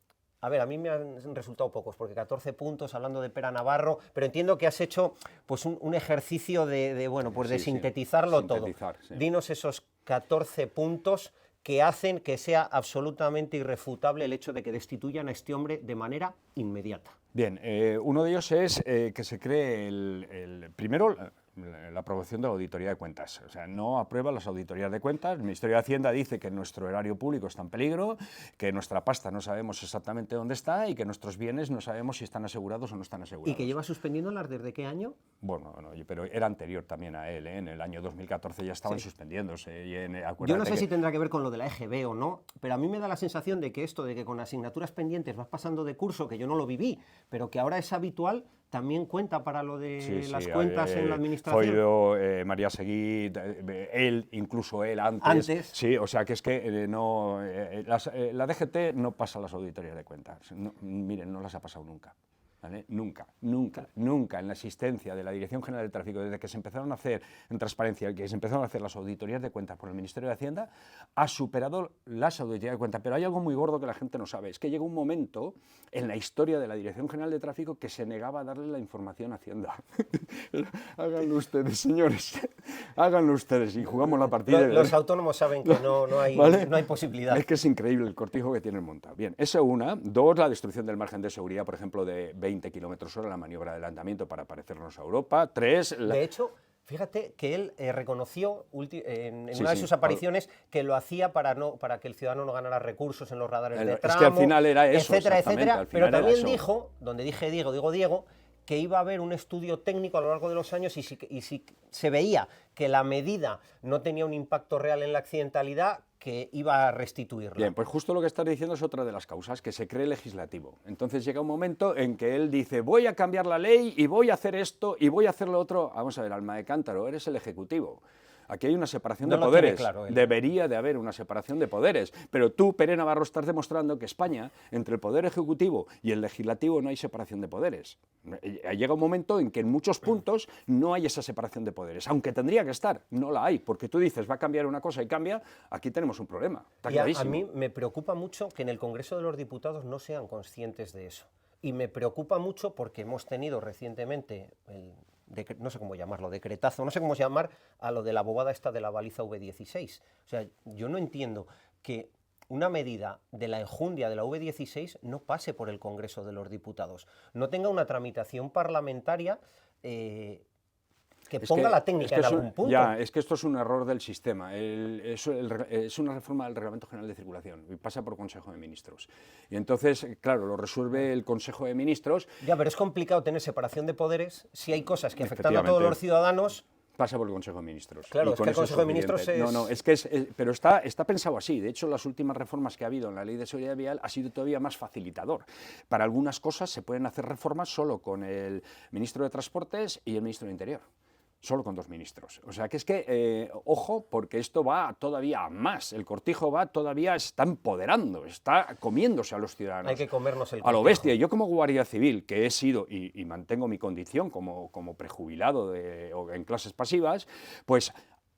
[SPEAKER 2] A ver, a mí me han resultado pocos, porque 14 puntos hablando de Pera Navarro, pero entiendo que has hecho pues un ejercicio de sintetizarlo todo. Sí. Dinos esos 14 puntos que hacen que sea absolutamente irrefutable el hecho de que destituyan a este hombre de manera inmediata.
[SPEAKER 1] Bien, uno de ellos es que se cree primero la aprobación de la auditoría de cuentas. O sea, no aprueba las auditorías de cuentas. El Ministerio de Hacienda dice que nuestro erario público está en peligro, que nuestra pasta no sabemos exactamente dónde está y que nuestros bienes no sabemos si están asegurados o no están asegurados.
[SPEAKER 2] ¿Y que lleva suspendiéndolas desde qué año?
[SPEAKER 1] Bueno, no, pero era anterior también a él, ¿eh? En el año 2014 ya estaban suspendiéndose.
[SPEAKER 2] Yo no sé si tendrá que ver con lo de la EGB o no, pero a mí me da la sensación de que esto de que con asignaturas pendientes vas pasando de curso, que yo no lo viví, pero que ahora es habitual, también cuenta para lo de las cuentas en la administración.
[SPEAKER 1] Fue María Seguí, incluso él antes. Sí, o sea que es que la DGT no pasa las auditorías de cuentas. No, miren, no las ha pasado nunca. ¿Vale? Nunca en la existencia de la Dirección General de Tráfico, desde que se empezaron a hacer en transparencia, que se empezaron a hacer las auditorías de cuentas por el Ministerio de Hacienda, ha superado las auditorías de cuentas. Pero hay algo muy gordo que la gente no sabe, es que llegó un momento en la historia de la Dirección General de Tráfico que se negaba a darle la información a Hacienda. Háganlo ustedes, señores, háganlo ustedes y jugamos la partida.
[SPEAKER 2] Los autónomos saben que no hay, ¿vale? No hay posibilidad.
[SPEAKER 1] Es que es increíble el cortijo que tienen montado. Bien, eso una. Dos, la destrucción del margen de seguridad, por ejemplo, de 20 km/h, la maniobra de adelantamiento para parecernos a Europa. Tres...
[SPEAKER 2] De hecho, fíjate que él reconoció en una de sus apariciones que lo hacía para que el ciudadano no ganara recursos en los radares de tramo,
[SPEAKER 1] es que al final era eso,
[SPEAKER 2] etcétera, pero también dijo, donde digo Diego, que iba a haber un estudio técnico a lo largo de los años y si se veía que la medida no tenía un impacto real en la accidentalidad, que iba a restituirla.
[SPEAKER 1] Bien, pues justo lo que estás diciendo es otra de las causas, que se cree legislativo. Entonces llega un momento en que él dice, voy a cambiar la ley y voy a hacer esto y voy a hacer lo otro. Vamos a ver, alma de cántaro, eres el Ejecutivo. Aquí hay una separación de poderes. Claro, debería de haber una separación de poderes. Pero tú, Pere Navarro, estás demostrando que España, entre el Poder Ejecutivo y el Legislativo, no hay separación de poderes. Llega un momento en que en muchos puntos no hay esa separación de poderes. Aunque tendría que estar, no la hay. Porque tú dices, va a cambiar una cosa y cambia, aquí tenemos un problema. Está clarísimo.
[SPEAKER 2] A mí me preocupa mucho que en el Congreso de los Diputados no sean conscientes de eso. Y me preocupa mucho porque hemos tenido recientemente no sé cómo llamarlo, decretazo, no sé cómo llamar a lo de la bobada esta de la baliza V16. O sea, yo no entiendo que una medida de la enjundia de la V16 no pase por el Congreso de los Diputados, no tenga una tramitación parlamentaria que ponga la técnica en algún punto.
[SPEAKER 1] Ya, es que esto es un error del sistema. Es una reforma del Reglamento General de Circulación y pasa por Consejo de Ministros. Y entonces, claro, lo resuelve el Consejo de Ministros.
[SPEAKER 2] Ya, pero es complicado tener separación de poderes si hay cosas que afectan a todos los ciudadanos.
[SPEAKER 1] Pasa por el Consejo de Ministros.
[SPEAKER 2] Claro, es que el Consejo de Ministros es...
[SPEAKER 1] No, es que pero está pensado así. De hecho, las últimas reformas que ha habido en la Ley de Seguridad Vial ha sido todavía más facilitador. Para algunas cosas se pueden hacer reformas solo con el Ministro de Transportes y el Ministro de Interior. Solo con 2 ministros. O sea que es que, ojo, porque esto va todavía más. El cortijo está empoderando, está comiéndose a los ciudadanos.
[SPEAKER 2] Hay que comernos el
[SPEAKER 1] cortijo. A
[SPEAKER 2] cortijo.
[SPEAKER 1] lo bestia. Yo como guardia civil, que he sido y mantengo mi condición como prejubilado o en clases pasivas, pues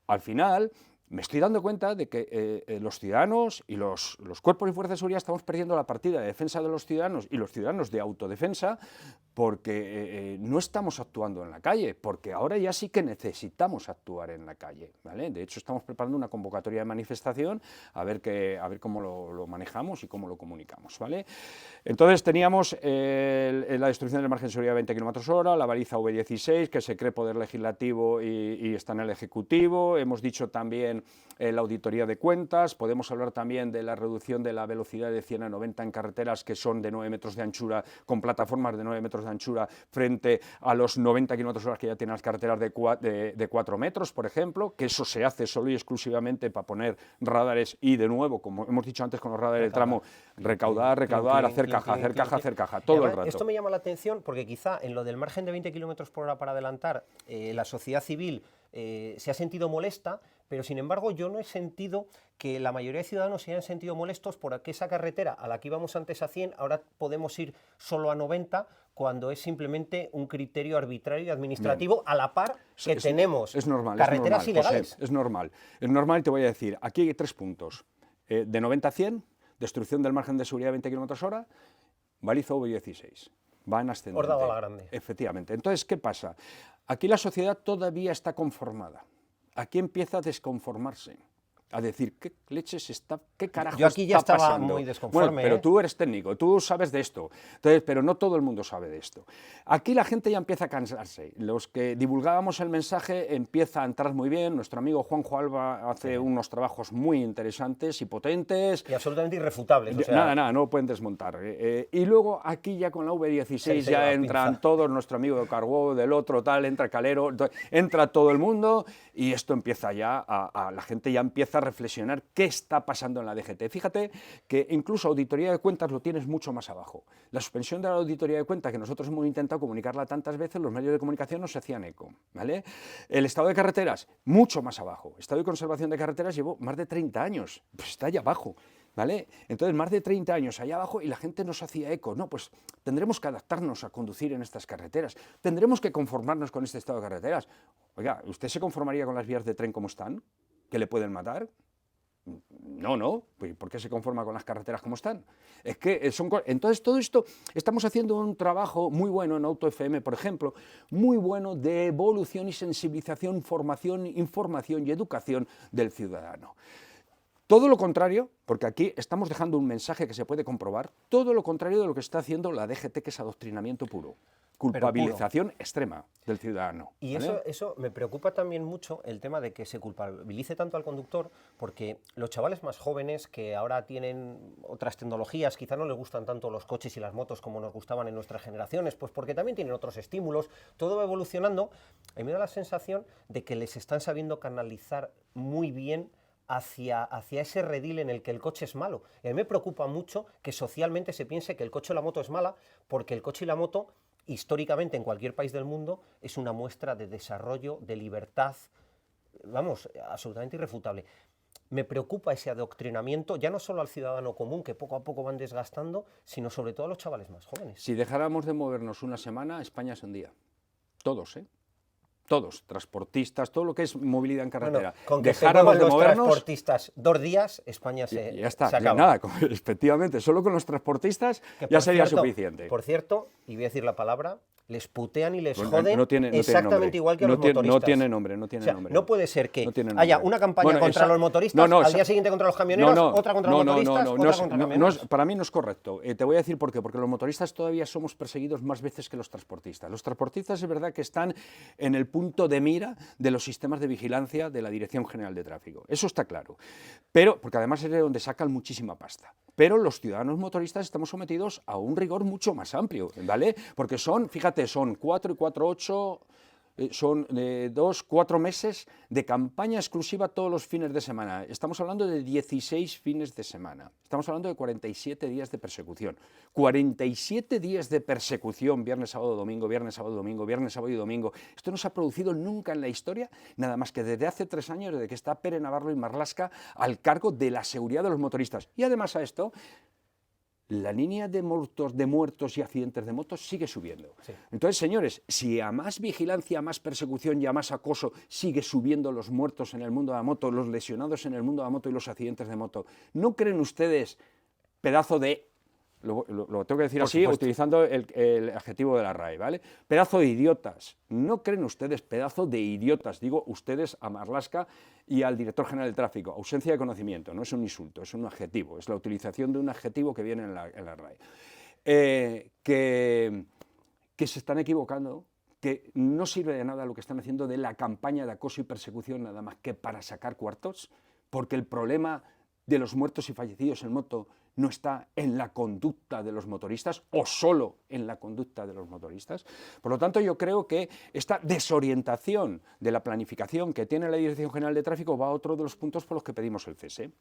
[SPEAKER 1] al final me estoy dando cuenta de que los ciudadanos y los cuerpos y fuerzas de seguridad estamos perdiendo la partida de defensa de los ciudadanos y los ciudadanos de autodefensa porque no estamos actuando en la calle, porque ahora ya sí que necesitamos actuar en la calle, ¿vale? De hecho, estamos preparando una convocatoria de manifestación a ver cómo lo manejamos y cómo lo comunicamos, ¿vale? Entonces teníamos la destrucción del margen de seguridad de 20 km/h, la baliza V16, que se cree poder legislativo y está en el Ejecutivo. Hemos dicho también la auditoría de cuentas, podemos hablar también de la reducción de la velocidad de 100 a 90 en carreteras que son de 9 metros de anchura, con plataformas de 9 metros de anchura, frente a los 90 km/h que ya tienen las carreteras de 4 metros, por ejemplo, que eso se hace solo y exclusivamente para poner radares y, de nuevo, como hemos dicho antes con los radares de tramo, recaudar, hacer caja, todo el rato.
[SPEAKER 2] Esto me llama la atención porque quizá en lo del margen de 20 km/h para adelantar, la sociedad civil se ha sentido molesta, pero sin embargo yo no he sentido que la mayoría de ciudadanos se hayan sentido molestos porque esa carretera a la que íbamos antes a 100, ahora podemos ir solo a 90, cuando es simplemente un criterio arbitrario y administrativo. Bien. A la par que tenemos carreteras ilegales.
[SPEAKER 1] José, es normal y te voy a decir, aquí hay 3 puntos. De 90 a 100, destrucción del margen de seguridad de 20 km/h, baliza V16. Va en ascendente.
[SPEAKER 2] Ordava la Grande.
[SPEAKER 1] Efectivamente. Entonces, ¿qué pasa? Aquí la sociedad todavía está conformada. Aquí empieza a desconformarse, a decir, ¿qué leches está, qué carajo está pasando?
[SPEAKER 2] Yo aquí ya estaba muy desconforme.
[SPEAKER 1] Bueno, pero tú eres técnico, tú sabes de esto, entonces, pero no todo el mundo sabe de esto. Aquí la gente ya empieza a cansarse. Los que divulgábamos el mensaje empieza a entrar muy bien. Nuestro amigo Juanjo Alba hace unos trabajos muy interesantes y potentes.
[SPEAKER 2] Y absolutamente irrefutables. O sea...
[SPEAKER 1] Nada, no lo pueden desmontar. Y luego aquí ya con la V16 ya entran todos, nuestro amigo de Cargó, del otro tal, entra Calero, entra todo el mundo y esto empieza ya la gente ya empieza a reflexionar qué está pasando en la DGT. Fíjate que incluso auditoría de cuentas lo tienes mucho más abajo. La suspensión de la auditoría de cuentas, que nosotros hemos intentado comunicarla tantas veces, los medios de comunicación no se hacían eco, ¿vale? El estado de carreteras, mucho más abajo. Estado de conservación de carreteras llevó más de 30 años, pues está allá abajo, ¿vale? Entonces, más de 30 años allá abajo y la gente no se hacía eco. No, pues tendremos que adaptarnos a conducir en estas carreteras, tendremos que conformarnos con este estado de carreteras. Oiga, ¿usted se conformaría con las vías de tren como están? ¿Que le pueden matar? No, pues ¿por qué se conforma con las carreteras como están? Es que entonces todo esto, estamos haciendo un trabajo muy bueno en Auto FM, por ejemplo, muy bueno de evolución y sensibilización, formación, información y educación del ciudadano. Todo lo contrario, porque aquí estamos dejando un mensaje que se puede comprobar, todo lo contrario de lo que está haciendo la DGT, que es adoctrinamiento puro. Culpabilización extrema del ciudadano.
[SPEAKER 2] Y ¿vale? eso me preocupa también mucho, el tema de que se culpabilice tanto al conductor, porque los chavales más jóvenes que ahora tienen otras tecnologías, quizá no les gustan tanto los coches y las motos como nos gustaban en nuestras generaciones, pues porque también tienen otros estímulos, todo va evolucionando, y me da la sensación de que les están sabiendo canalizar muy bien hacia ese redil en el que el coche es malo. Y a mí me preocupa mucho que socialmente se piense que el coche o la moto es mala, porque el coche y la moto, históricamente en cualquier país del mundo, es una muestra de desarrollo, de libertad, vamos, absolutamente irrefutable. Me preocupa ese adoctrinamiento, ya no solo al ciudadano común, que poco a poco van desgastando, sino sobre todo a los chavales más jóvenes.
[SPEAKER 1] Si dejáramos de movernos una semana, España se hundía. Todos, ¿eh? Todos, transportistas, todo lo que es movilidad en carretera.
[SPEAKER 2] Bueno, con que dejáramos de movernos, transportistas 2 días, España
[SPEAKER 1] ya está,
[SPEAKER 2] se acaba.
[SPEAKER 1] Nada, efectivamente, solo con los transportistas ya sería suficiente.
[SPEAKER 2] Por cierto, y voy a decir la palabra, les putean y les
[SPEAKER 1] Bueno,
[SPEAKER 2] joden
[SPEAKER 1] no tiene
[SPEAKER 2] exactamente
[SPEAKER 1] nombre.
[SPEAKER 2] igual que a
[SPEAKER 1] No
[SPEAKER 2] los
[SPEAKER 1] tiene-
[SPEAKER 2] motoristas.
[SPEAKER 1] No tiene nombre, no tiene
[SPEAKER 2] O sea,
[SPEAKER 1] nombre.
[SPEAKER 2] no puede ser que
[SPEAKER 1] No tiene
[SPEAKER 2] haya
[SPEAKER 1] nombre.
[SPEAKER 2] una campaña
[SPEAKER 1] Bueno,
[SPEAKER 2] contra los motoristas,
[SPEAKER 1] no,
[SPEAKER 2] al día siguiente contra los camioneros, otra contra los motoristas, otra contra camioneros.
[SPEAKER 1] Para mí no es correcto. Te voy a decir por qué. Porque los motoristas todavía somos perseguidos más veces que los transportistas. Los transportistas es verdad que están en el punto de mira de los sistemas de vigilancia de la Dirección General de Tráfico. Eso está claro. Pero, porque además es de donde sacan muchísima pasta. Pero los ciudadanos motoristas estamos sometidos a un rigor mucho más amplio, ¿vale? Porque son, fíjate, son 4 y 4, 8... son 4 meses de campaña exclusiva todos los fines de semana. Estamos hablando de 16 fines de semana. Estamos hablando de 47 días de persecución. 47 días de persecución, viernes, sábado, domingo, viernes, sábado, domingo, viernes, sábado y domingo. Esto no se ha producido nunca en la historia, nada más que desde hace 3 años, desde que está Pere Navarro y Marlaska al cargo de la seguridad de los motoristas. Y además a esto, la línea de muertos y accidentes de motos sigue subiendo. Sí. Entonces, señores, si a más vigilancia, a más persecución y a más acoso sigue subiendo los muertos en el mundo de la moto, los lesionados en el mundo de la moto y los accidentes de moto, ¿no creen ustedes, pedazo de... Lo tengo que decir así, utilizando el adjetivo de la RAE, ¿vale? Pedazo de idiotas. ¿No creen ustedes, pedazo de idiotas? Digo ustedes a Marlaska y al director general de tráfico. Ausencia de conocimiento, no es un insulto, es un adjetivo, es la utilización de un adjetivo que viene en la RAE. Que se están equivocando, que no sirve de nada lo que están haciendo de la campaña de acoso y persecución nada más que para sacar cuartos, porque el problema de los muertos y fallecidos en moto no está en la conducta de los motoristas o solo en la conducta de los motoristas. Por lo tanto, yo creo que esta desorientación de la planificación que tiene la Dirección General de Tráfico va a otro de los puntos por los que pedimos el cese,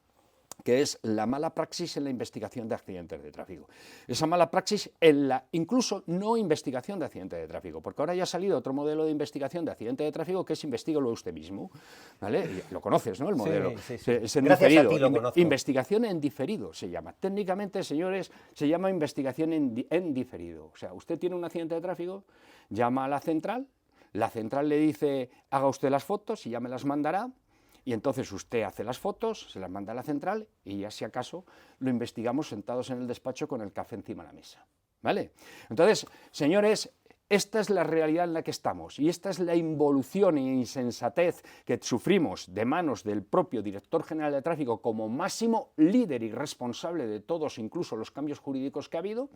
[SPEAKER 1] que es la mala praxis en la investigación de accidentes de tráfico. Esa mala praxis en la incluso no investigación de accidentes de tráfico, porque ahora ya ha salido otro modelo de investigación de accidente de tráfico que es investígalo usted mismo, ¿vale? Lo conoces, ¿no? El modelo.
[SPEAKER 2] Sí, sí.
[SPEAKER 1] Es en
[SPEAKER 2] Gracias
[SPEAKER 1] diferido.
[SPEAKER 2] a ti lo conozco.
[SPEAKER 1] Investigación en diferido se llama. Técnicamente, señores, se llama investigación en diferido. O sea, usted tiene un accidente de tráfico, llama a la central le dice, haga usted las fotos y ya me las mandará. Y entonces usted hace las fotos, se las manda a la central y ya si acaso lo investigamos sentados en el despacho con el café encima de la mesa, ¿vale? Entonces, señores, esta es la realidad en la que estamos y esta es la involución e insensatez que sufrimos de manos del propio director general de tráfico como máximo líder y responsable de todos, incluso los cambios jurídicos que ha habido,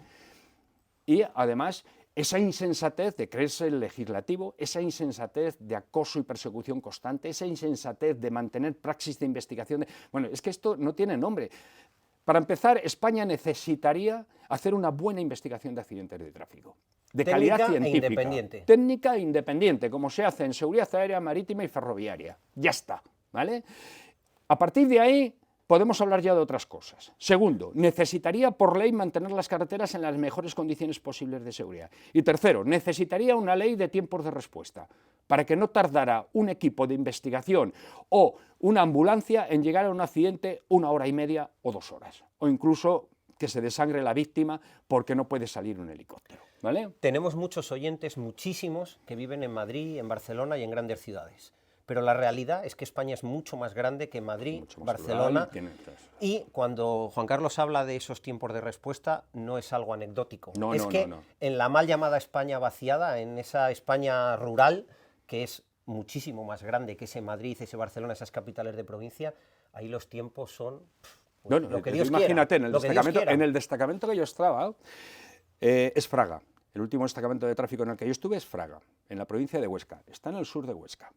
[SPEAKER 1] y además esa insensatez de creerse el legislativo, esa insensatez de acoso y persecución constante, esa insensatez de mantener praxis de investigación. Bueno, es que esto no tiene nombre. Para empezar, España necesitaría hacer una buena investigación de accidentes de tráfico, de calidad científica.
[SPEAKER 2] Independiente.
[SPEAKER 1] Técnica e independiente, como se hace en seguridad aérea, marítima y ferroviaria. Ya está, ¿vale? A partir de ahí podemos hablar ya de otras cosas. Segundo, necesitaría por ley mantener las carreteras en las mejores condiciones posibles de seguridad. Y tercero, necesitaría una ley de tiempos de respuesta, para que no tardara un equipo de investigación o una ambulancia en llegar a un accidente 1 hora y media o 2 horas, o incluso que se desangre la víctima porque no puede salir un helicóptero, ¿vale?
[SPEAKER 2] Tenemos muchos oyentes, muchísimos, que viven en Madrid, en Barcelona y en grandes ciudades. Pero la realidad es que España es mucho más grande que Madrid, Barcelona, y cuando Juan Carlos habla de esos tiempos de respuesta no es algo anecdótico.
[SPEAKER 1] No,
[SPEAKER 2] en la mal llamada España vaciada, en esa España rural, que es muchísimo más grande que ese Madrid, ese Barcelona, esas capitales de provincia, ahí los tiempos son lo que Dios
[SPEAKER 1] imagínate,
[SPEAKER 2] quiera,
[SPEAKER 1] en el destacamento que yo estaba, es Fraga. El último destacamento de tráfico en el que yo estuve es Fraga, en la provincia de Huesca. Está en el sur de Huesca.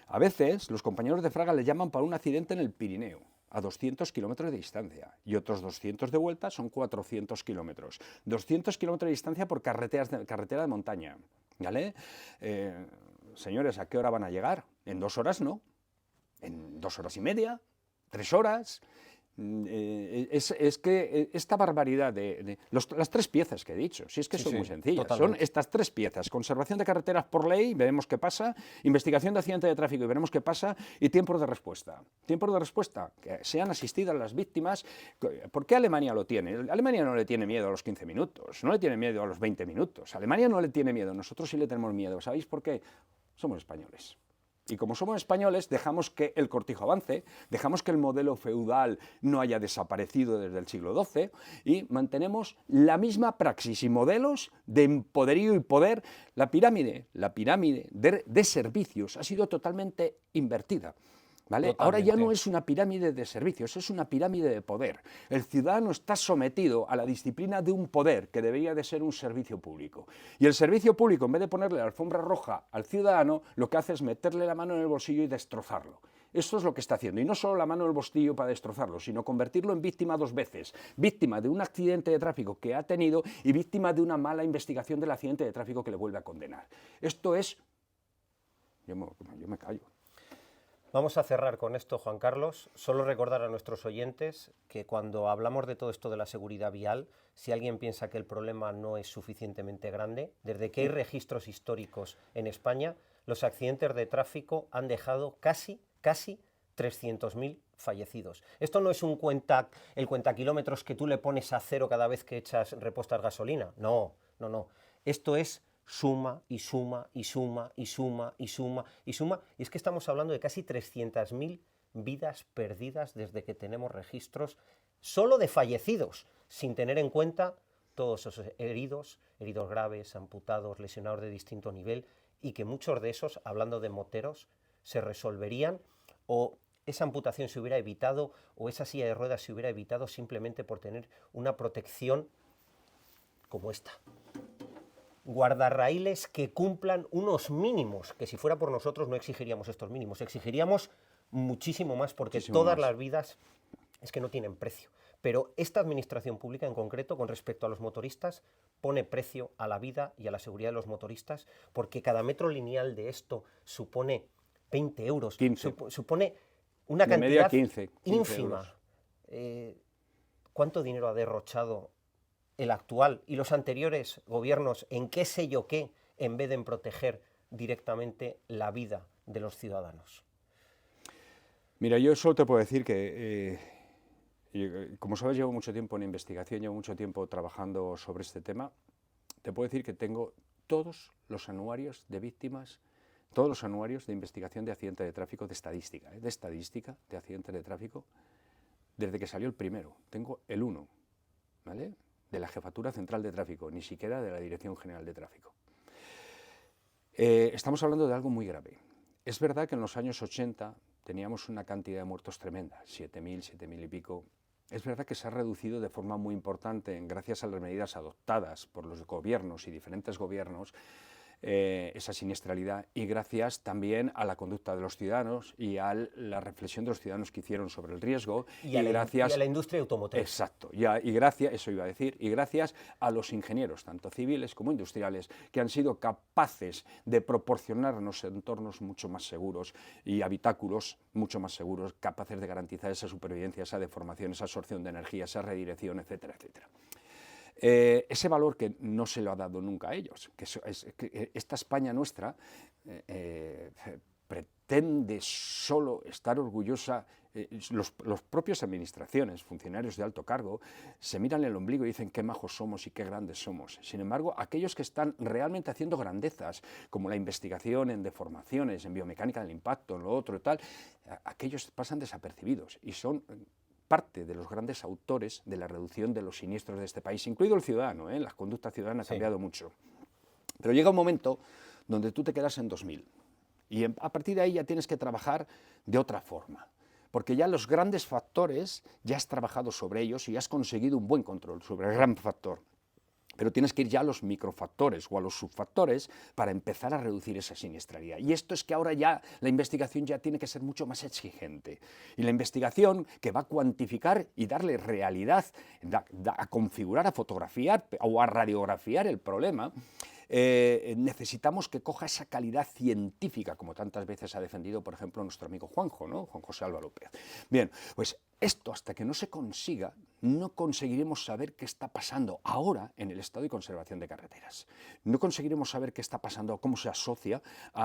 [SPEAKER 1] A veces los compañeros de Fraga le llaman para un accidente en el Pirineo, a 200 kilómetros de distancia, y otros 200 de vuelta son 400 kilómetros. 200 kilómetros de distancia por carretera de montaña, ¿vale? Señores, ¿a qué hora van a llegar? ¿En 2 horas? No. ¿En 2 horas y media? ¿3 horas? Es que esta barbaridad las 3 piezas que he dicho, si es que son muy sencillas, totalmente. Son estas 3 piezas: conservación de carreteras por ley, veremos qué pasa; investigación de accidentes de tráfico y veremos qué pasa; y tiempos de respuesta. Tiempos de respuesta, que sean asistidas las víctimas. ¿Por qué Alemania lo tiene? Alemania no le tiene miedo a los 15 minutos, no le tiene miedo a los 20 minutos. Alemania no le tiene miedo, nosotros sí le tenemos miedo. ¿Sabéis por qué? Somos españoles. Y como somos españoles, dejamos que el cortijo avance, dejamos que el modelo feudal no haya desaparecido desde el siglo XII y mantenemos la misma praxis y modelos de poderío y poder. La pirámide de servicios ha sido totalmente invertida. ¿Vale? Ahora ya no es una pirámide de servicios, es una pirámide de poder. El ciudadano está sometido a la disciplina de un poder que debería de ser un servicio público. Y el servicio público, en vez de ponerle la alfombra roja al ciudadano, lo que hace es meterle la mano en el bolsillo y destrozarlo. Esto es lo que está haciendo. Y no solo la mano en el bolsillo para destrozarlo, sino convertirlo en víctima dos veces. Víctima de un accidente de tráfico que ha tenido y víctima de una mala investigación del accidente de tráfico que le vuelve a condenar. Esto es... Yo me callo.
[SPEAKER 2] Vamos a cerrar con esto, Juan Carlos. Solo recordar a nuestros oyentes que cuando hablamos de todo esto de la seguridad vial, si alguien piensa que el problema no es suficientemente grande, desde que hay registros históricos en España, los accidentes de tráfico han dejado casi 300.000 fallecidos. Esto no es el cuentakilómetros que tú le pones a cero cada vez que repostas gasolina. No. Esto es suma y suma y suma y suma y suma y suma. Y es que estamos hablando de casi 300.000 vidas perdidas desde que tenemos registros solo de fallecidos, sin tener en cuenta todos esos heridos graves, amputados, lesionados de distinto nivel, y que muchos de esos, hablando de moteros, se resolverían o esa amputación se hubiera evitado o esa silla de ruedas se hubiera evitado simplemente por tener una protección como esta. Guardarraíles que cumplan unos mínimos, que si fuera por nosotros no exigiríamos estos mínimos, exigiríamos muchísimo más, porque todas las vidas es que no tienen precio. Pero esta administración pública en concreto, con respecto a los motoristas, pone precio a la vida y a la seguridad de los motoristas, porque cada metro lineal de esto supone 20 euros,
[SPEAKER 1] 15.
[SPEAKER 2] Supone una
[SPEAKER 1] de
[SPEAKER 2] cantidad
[SPEAKER 1] media 15
[SPEAKER 2] ínfima. ¿Cuánto dinero ha derrochado el actual y los anteriores gobiernos en qué sé yo qué, en vez de en proteger directamente la vida de los ciudadanos?
[SPEAKER 1] Mira, yo solo te puedo decir que, como sabes, llevo mucho tiempo en investigación, llevo mucho tiempo trabajando sobre este tema. Te puedo decir que tengo todos los anuarios de víctimas, todos los anuarios de investigación de accidentes de tráfico, de estadística de accidentes de tráfico, desde que salió el primero. Tengo el 1, ¿vale?, de la Jefatura Central de Tráfico, ni siquiera de la Dirección General de Tráfico. Estamos hablando de algo muy grave. Es verdad que en los años 80 teníamos una cantidad de muertos tremenda, 7.000 y pico. Es verdad que se ha reducido de forma muy importante, gracias a las medidas adoptadas por los gobiernos y diferentes gobiernos, esa siniestralidad, y gracias también a la conducta de los ciudadanos y a la reflexión de los ciudadanos que hicieron sobre el riesgo.
[SPEAKER 2] Y a la industria automotriz.
[SPEAKER 1] Exacto, y gracias, eso iba a decir, y gracias a los ingenieros, tanto civiles como industriales, que han sido capaces de proporcionarnos entornos mucho más seguros y habitáculos mucho más seguros, capaces de garantizar esa supervivencia, esa deformación, esa absorción de energía, esa redirección, etcétera, etcétera. Ese valor que no se lo ha dado nunca a ellos, que esta España nuestra pretende solo estar orgullosa. Los propios administraciones, funcionarios de alto cargo, se miran el ombligo y dicen qué majos somos y qué grandes somos. Sin embargo, aquellos que están realmente haciendo grandezas, como la investigación en deformaciones, en biomecánica del impacto, en lo otro y tal, aquellos pasan desapercibidos y son parte de los grandes autores de la reducción de los siniestros de este país, incluido el ciudadano, ¿eh? La conducta ciudadana ha cambiado mucho. Pero llega un momento donde tú te quedas en 2000 y a partir de ahí ya tienes que trabajar de otra forma, porque ya los grandes factores ya has trabajado sobre ellos y has conseguido un buen control sobre el gran factor. Pero tienes que ir ya a los microfactores o a los subfactores para empezar a reducir esa siniestralidad. Y esto es que ahora ya la investigación ya tiene que ser mucho más exigente. Y la investigación que va a cuantificar y darle realidad, a configurar, a fotografiar o a radiografiar el problema, necesitamos que coja esa calidad científica, como tantas veces ha defendido, por ejemplo, nuestro amigo Juanjo, ¿no? Juan José Alba López. Bien, pues esto hasta que no se consiga, no conseguiremos saber qué está pasando ahora en el estado de conservación de carreteras. No conseguiremos saber qué está pasando, cómo se asocia,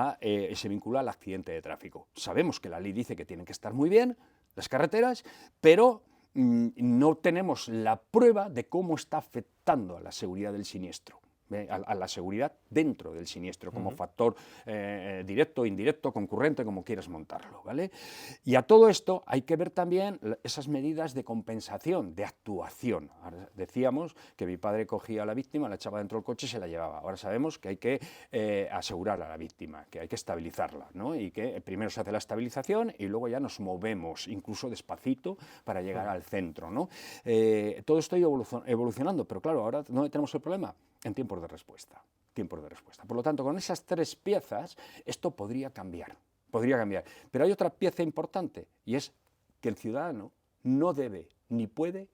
[SPEAKER 1] se vincula al accidente de tráfico. Sabemos que la ley dice que tienen que estar muy bien las carreteras, pero no tenemos la prueba de cómo está afectando a la seguridad del siniestro. a la seguridad dentro del siniestro, como factor directo, indirecto, concurrente, como quieras montarlo, ¿vale? Y a todo esto hay que ver también esas medidas de compensación, de actuación. Ahora decíamos que mi padre cogía a la víctima, la echaba dentro del coche y se la llevaba. Ahora sabemos que hay que asegurar a la víctima, que hay que estabilizarla, ¿no? Y que primero se hace la estabilización y luego ya nos movemos, incluso despacito, para llegar al centro, ¿no? Todo esto ha ido evolucionando, pero claro, ahora ¿dónde tenemos el problema? En tiempos de respuesta. Por lo tanto, con esas 3 piezas, esto podría cambiar. Pero hay otra pieza importante, y es que el ciudadano no debe ni puede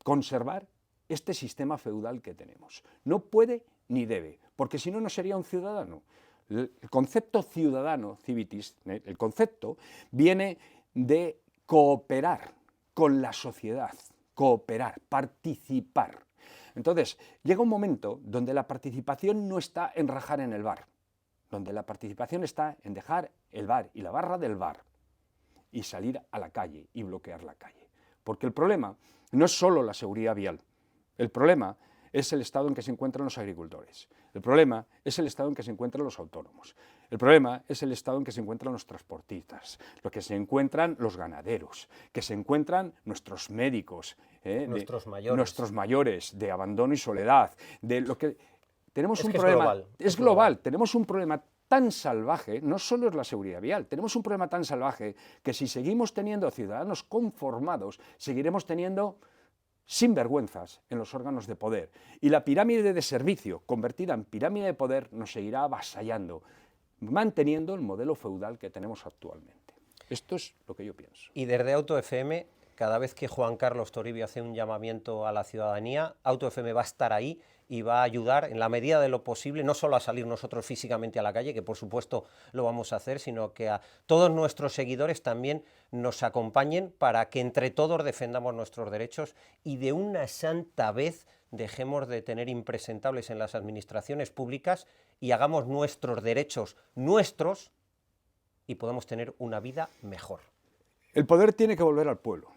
[SPEAKER 1] conservar este sistema feudal que tenemos. No puede ni debe, porque si no, no sería un ciudadano. El concepto ciudadano, civitas, el concepto viene de cooperar con la sociedad, cooperar, participar. Entonces, llega un momento donde la participación no está en rajar en el bar, donde la participación está en dejar el bar y la barra del bar y salir a la calle y bloquear la calle. Porque el problema no es solo la seguridad vial, el problema es el estado en que se encuentran los agricultores, el problema es el estado en que se encuentran los autónomos, el problema es el estado en que se encuentran los transportistas, lo que se encuentran los ganaderos, que se encuentran nuestros médicos, nuestros mayores, de abandono y soledad, de lo que tenemos un problema, es global, tenemos un problema tan salvaje, no solo es la seguridad vial, tenemos un problema tan salvaje que si seguimos teniendo ciudadanos conformados, seguiremos teniendo sinvergüenzas en los órganos de poder. Y la pirámide de servicio, convertida en pirámide de poder, nos seguirá avasallando, manteniendo el modelo feudal que tenemos actualmente. Esto es lo que yo pienso.
[SPEAKER 2] Y desde Auto FM, cada vez que Juan Carlos Toribio hace un llamamiento a la ciudadanía, Auto FM va a estar ahí y va a ayudar en la medida de lo posible, no solo a salir nosotros físicamente a la calle, que por supuesto lo vamos a hacer, sino que a todos nuestros seguidores también nos acompañen para que entre todos defendamos nuestros derechos y de una santa vez dejemos de tener impresentables en las administraciones públicas y hagamos nuestros derechos nuestros y podamos tener una vida mejor.
[SPEAKER 1] El poder tiene que volver al pueblo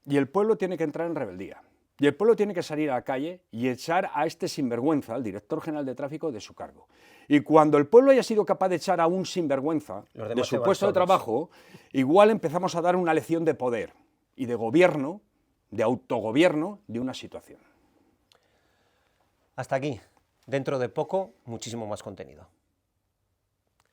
[SPEAKER 1] y el pueblo tiene que entrar en rebeldía. Y el pueblo tiene que salir a la calle y echar a este sinvergüenza, al director general de tráfico, de su cargo. Y cuando el pueblo haya sido capaz de echar a un sinvergüenza de su puesto de trabajo, igual empezamos a dar una lección de poder y de gobierno, de autogobierno de una situación.
[SPEAKER 2] Hasta aquí. Dentro de poco, muchísimo más contenido.